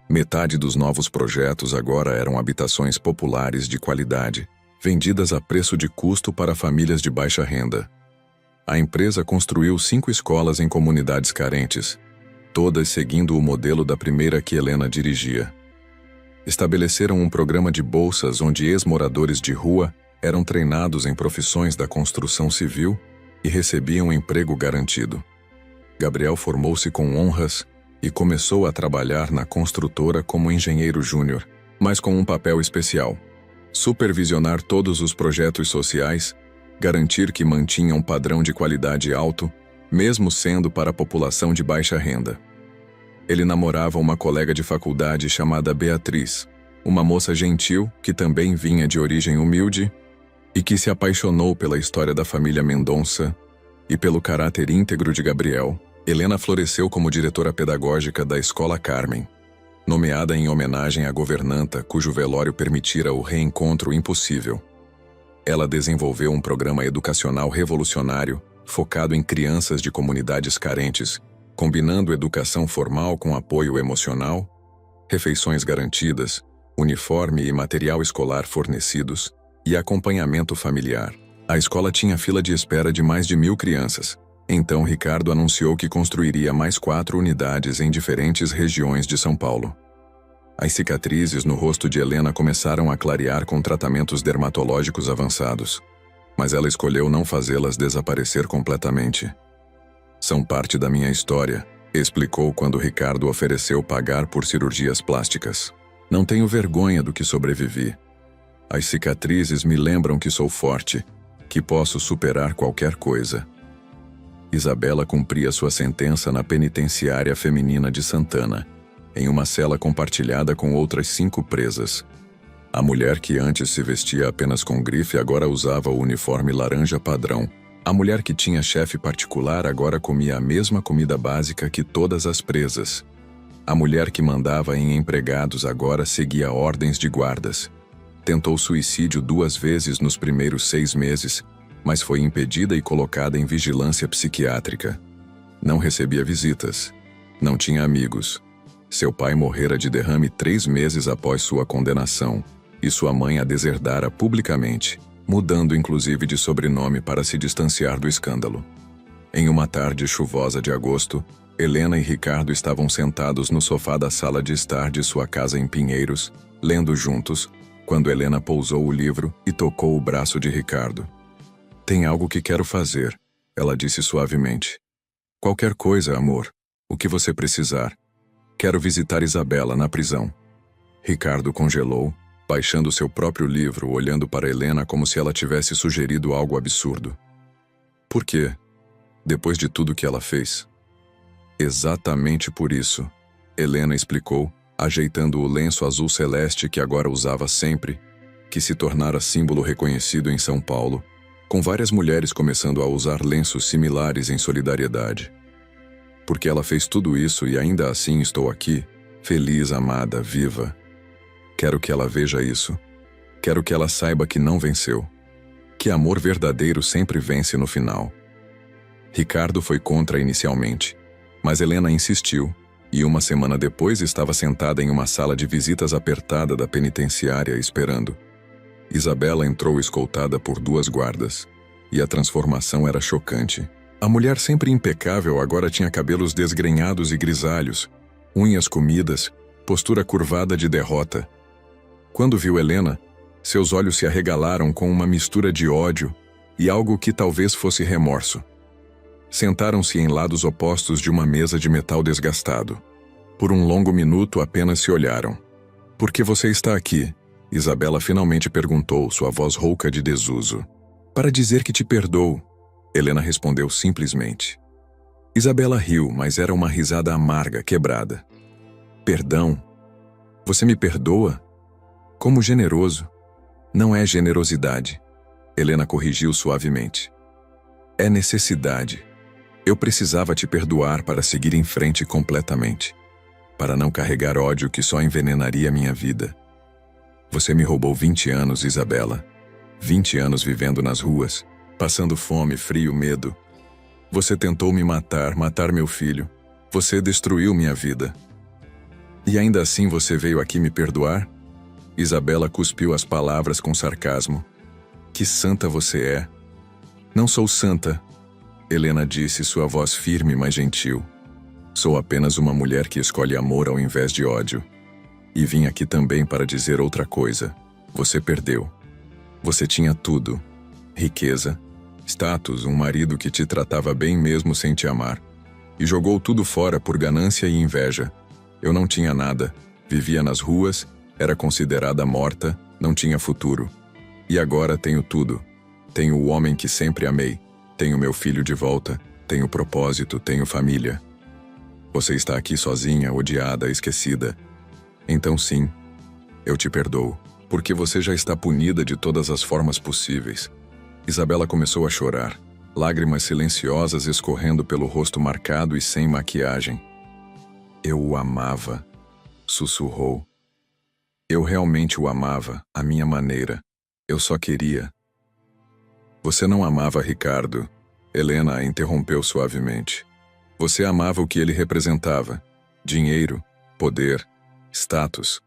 Metade dos novos projetos agora eram habitações populares de qualidade, vendidas a preço de custo para famílias de baixa renda. A empresa construiu 5 escolas em comunidades carentes, todas seguindo o modelo da primeira que Helena dirigia. Estabeleceram um programa de bolsas onde ex-moradores de rua eram treinados em profissões da construção civil e recebiam emprego garantido. Gabriel formou-se com honras e começou a trabalhar na construtora como engenheiro júnior, mas com um papel especial: supervisionar todos os projetos sociais, garantir que mantinham um padrão de qualidade alto, mesmo sendo para a população de baixa renda. Ele namorava uma colega de faculdade chamada Beatriz, uma moça gentil que também vinha de origem humilde e que se apaixonou pela história da família Mendonça e pelo caráter íntegro de Gabriel. Helena floresceu como diretora pedagógica da Escola Carmen, nomeada em homenagem à governanta cujo velório permitira o reencontro impossível. Ela desenvolveu um programa educacional revolucionário focado em crianças de comunidades carentes, combinando educação formal com apoio emocional, refeições garantidas, uniforme e material escolar fornecidos e acompanhamento familiar. A escola tinha fila de espera de mais de 1.000 crianças. Então Ricardo anunciou que construiria mais 4 unidades em diferentes regiões de São Paulo. As cicatrizes no rosto de Helena começaram a clarear com tratamentos dermatológicos avançados, mas ela escolheu não fazê-las desaparecer completamente. São parte da minha história, explicou quando Ricardo ofereceu pagar por cirurgias plásticas. Não tenho vergonha do que sobrevivi. As cicatrizes me lembram que sou forte, que posso superar qualquer coisa. Isabela cumpria sua sentença na penitenciária feminina de Santana, em uma cela compartilhada com outras 5 presas. A mulher que antes se vestia apenas com grife agora usava o uniforme laranja padrão. A mulher que tinha chefe particular agora comia a mesma comida básica que todas as presas. A mulher que mandava em empregados agora seguia ordens de guardas. Tentou suicídio 2 vezes nos primeiros 6 meses, mas foi impedida e colocada em vigilância psiquiátrica. Não recebia visitas. Não tinha amigos. Seu pai morrera de derrame 3 meses após sua condenação, e sua mãe a deserdara publicamente, mudando inclusive de sobrenome para se distanciar do escândalo. Em uma tarde chuvosa de agosto, Helena e Ricardo estavam sentados no sofá da sala de estar de sua casa em Pinheiros, lendo juntos, quando Helena pousou o livro e tocou o braço de Ricardo. Tem algo que quero fazer, ela disse suavemente. Qualquer coisa, amor. O que você precisar. Quero visitar Isabela na prisão. Ricardo congelou, baixando seu próprio livro, olhando para Helena como se ela tivesse sugerido algo absurdo. Por quê? Depois de tudo que ela fez. Exatamente por isso, Helena explicou, ajeitando o lenço azul celeste que agora usava sempre, que se tornara símbolo reconhecido em São Paulo, com várias mulheres começando a usar lenços similares em solidariedade. Porque ela fez tudo isso e ainda assim estou aqui, feliz, amada, viva. Quero que ela veja isso. Quero que ela saiba que não venceu. Que amor verdadeiro sempre vence no final. Ricardo foi contra inicialmente, mas Helena insistiu, e 1 semana depois estava sentada em uma sala de visitas apertada da penitenciária esperando. Isabela entrou escoltada por 2 guardas, e a transformação era chocante. A mulher sempre impecável agora tinha cabelos desgrenhados e grisalhos, unhas comidas, postura curvada de derrota. Quando viu Helena, seus olhos se arregalaram com uma mistura de ódio e algo que talvez fosse remorso. Sentaram-se em lados opostos de uma mesa de metal desgastado. Por um longo minuto apenas se olharam. Por que você está aqui? Isabela finalmente perguntou, sua voz rouca de desuso. Para dizer que te perdoo, Helena respondeu simplesmente. Isabela riu, mas era uma risada amarga, quebrada. Perdão? Você me perdoa? Como generoso. Não é generosidade. Helena corrigiu suavemente. É necessidade. Eu precisava te perdoar para seguir em frente completamente. para não carregar ódio que só envenenaria minha vida. Você me roubou 20 anos, Isabela. 20 anos vivendo nas ruas, passando fome, frio, medo. Você tentou me matar, matar meu filho. Você destruiu minha vida. E ainda assim você veio aqui me perdoar? Isabela cuspiu as palavras com sarcasmo. Que santa você é. Não sou santa, Helena disse, sua voz firme, mas gentil. Sou apenas uma mulher que escolhe amor ao invés de ódio. E vim aqui também para dizer outra coisa. Você perdeu. Você tinha tudo. Riqueza, status, um marido que te tratava bem mesmo sem te amar. E jogou tudo fora por ganância e inveja. Eu não tinha nada. Vivia nas ruas, era considerada morta, não tinha futuro. E agora tenho tudo. Tenho o homem que sempre amei. Tenho meu filho de volta. Tenho propósito, tenho família. Você está aqui sozinha, odiada, esquecida. Então sim, eu te perdoo, porque você já está punida de todas as formas possíveis. Isabela começou a chorar, lágrimas silenciosas escorrendo pelo rosto marcado e sem maquiagem. Eu o amava, sussurrou. Eu realmente o amava, à minha maneira. Eu só queria. Você não amava Ricardo, Helena a interrompeu suavemente. Você amava o que ele representava: dinheiro, poder, status.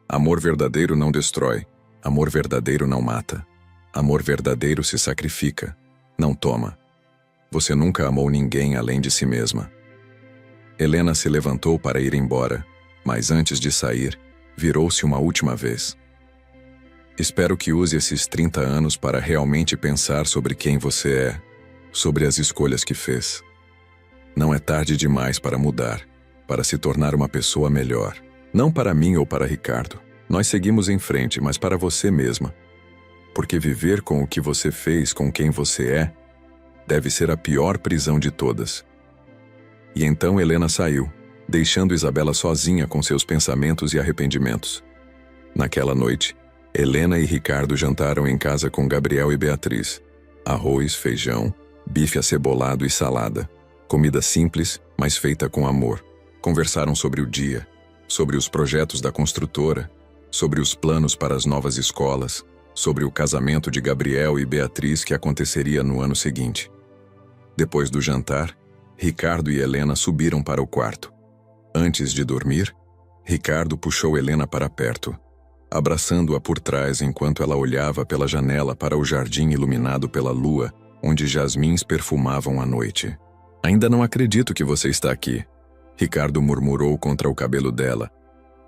Amor verdadeiro não destrói. Amor verdadeiro não mata. Amor verdadeiro se sacrifica, não toma. Você nunca amou ninguém além de si mesma. Helena se levantou para ir embora, mas antes de sair, virou-se uma última vez. Espero que use esses 30 anos para realmente pensar sobre quem você é, sobre as escolhas que fez. Não é tarde demais para mudar, para se tornar uma pessoa melhor. Não para mim ou para Ricardo. Nós seguimos em frente, mas para você mesma. Porque viver com o que você fez, com quem você é, deve ser a pior prisão de todas. E então Helena saiu, deixando Isabela sozinha com seus pensamentos e arrependimentos. Naquela noite, Helena e Ricardo jantaram em casa com Gabriel e Beatriz. Arroz, feijão, bife acebolado e salada. Comida simples, mas feita com amor. Conversaram sobre o dia, sobre os projetos da construtora, sobre os planos para as novas escolas, sobre o casamento de Gabriel e Beatriz que aconteceria no ano seguinte. Depois do jantar, Ricardo e Helena subiram para o quarto. Antes de dormir, Ricardo puxou Helena para perto, abraçando-a por trás enquanto ela olhava pela janela para o jardim iluminado pela lua, onde jasmins perfumavam a noite. Ainda não acredito que você está aqui, Ricardo murmurou contra o cabelo dela,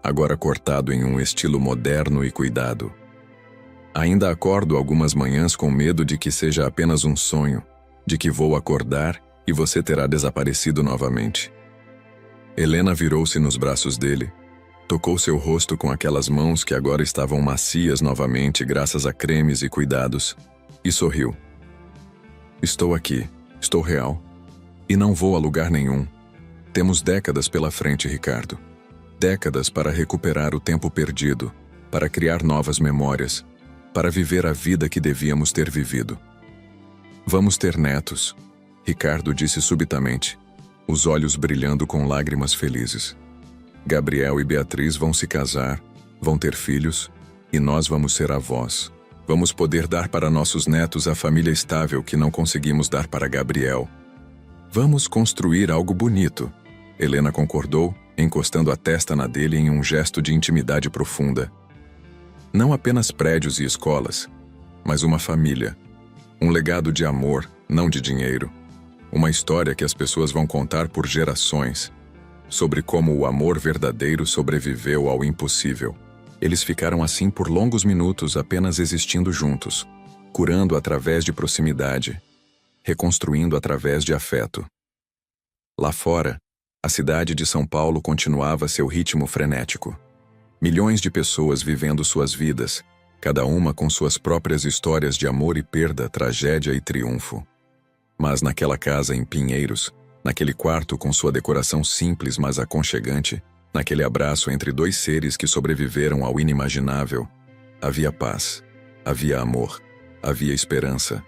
agora cortado em um estilo moderno e cuidado. Ainda acordo algumas manhãs com medo de que seja apenas um sonho, de que vou acordar e você terá desaparecido novamente. Helena virou-se nos braços dele, tocou seu rosto com aquelas mãos que agora estavam macias novamente graças a cremes e cuidados, e sorriu. Estou aqui, estou real, e não vou a lugar nenhum. Temos décadas pela frente, Ricardo. Décadas para recuperar o tempo perdido, para criar novas memórias, para viver a vida que devíamos ter vivido. Vamos ter netos, Ricardo disse subitamente, os olhos brilhando com lágrimas felizes. Gabriel e Beatriz vão se casar, vão ter filhos, e nós vamos ser avós. Vamos poder dar para nossos netos a família estável que não conseguimos dar para Gabriel. Vamos construir algo bonito, Helena concordou, encostando a testa na dele em um gesto de intimidade profunda. Não apenas prédios e escolas, mas uma família. Um legado de amor, não de dinheiro. Uma história que as pessoas vão contar por gerações, sobre como o amor verdadeiro sobreviveu ao impossível. Eles ficaram assim por longos minutos apenas existindo juntos, curando através de proximidade, reconstruindo através de afeto. Lá fora, a cidade de São Paulo continuava seu ritmo frenético. Milhões de pessoas vivendo suas vidas, cada uma com suas próprias histórias de amor e perda, tragédia e triunfo. Mas naquela casa em Pinheiros, naquele quarto com sua decoração simples mas aconchegante, naquele abraço entre dois seres que sobreviveram ao inimaginável, havia paz, havia amor, havia esperança.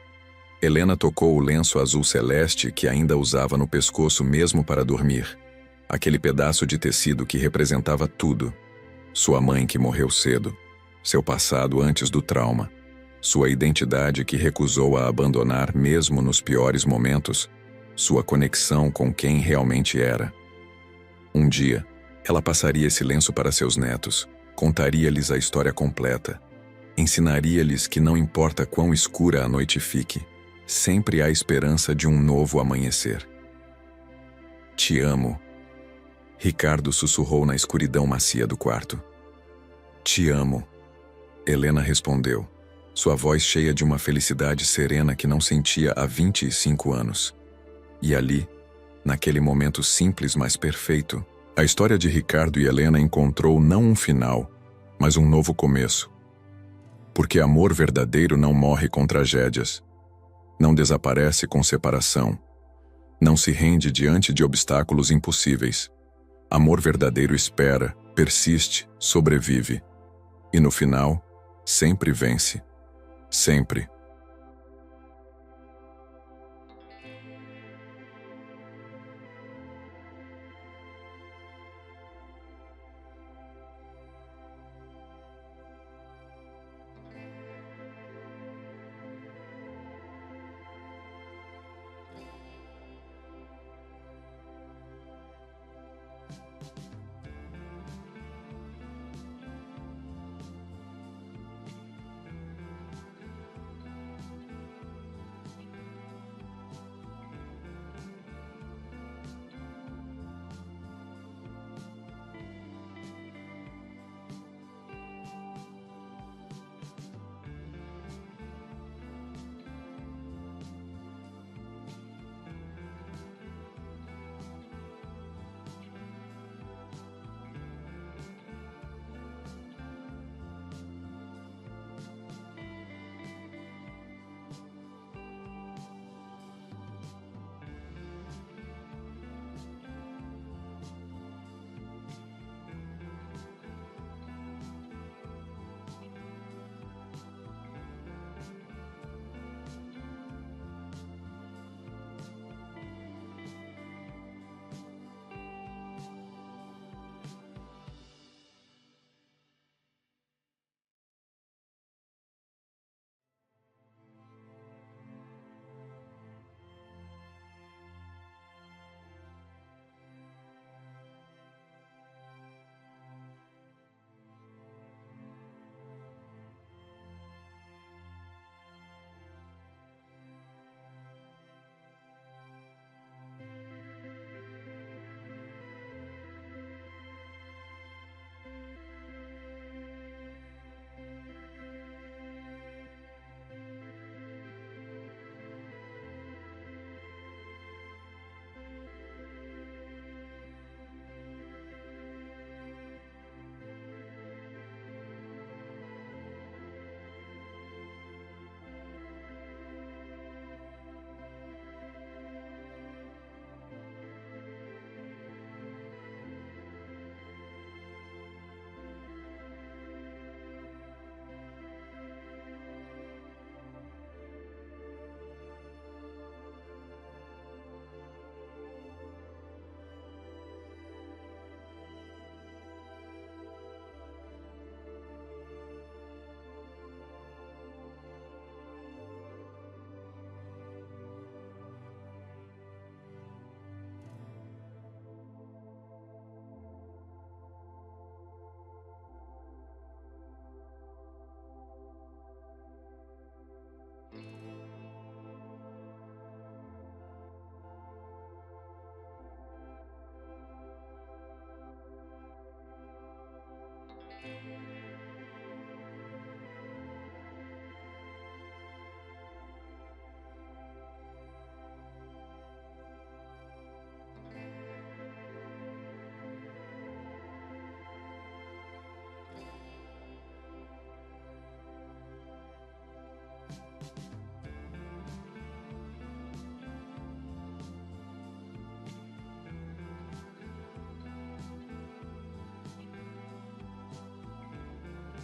Helena tocou o lenço azul celeste que ainda usava no pescoço mesmo para dormir. Aquele pedaço de tecido que representava tudo. Sua mãe que morreu cedo. Seu passado antes do trauma. Sua identidade que recusou a abandonar mesmo nos piores momentos. Sua conexão com quem realmente era. Um dia, ela passaria esse lenço para seus netos, contaria-lhes a história completa. Ensinaria-lhes que não importa quão escura a noite fique, sempre há esperança de um novo amanhecer. Te amo. Ricardo sussurrou na escuridão macia do quarto. Te amo. Helena respondeu, sua voz cheia de uma felicidade serena que não sentia há 25 anos. E ali, naquele momento simples mas perfeito, a história de Ricardo e Helena encontrou não um final, mas um novo começo. Porque amor verdadeiro não morre com tragédias, não desaparece com separação, não se rende diante de obstáculos impossíveis. Amor verdadeiro espera, persiste, sobrevive. E no final, sempre vence. Sempre.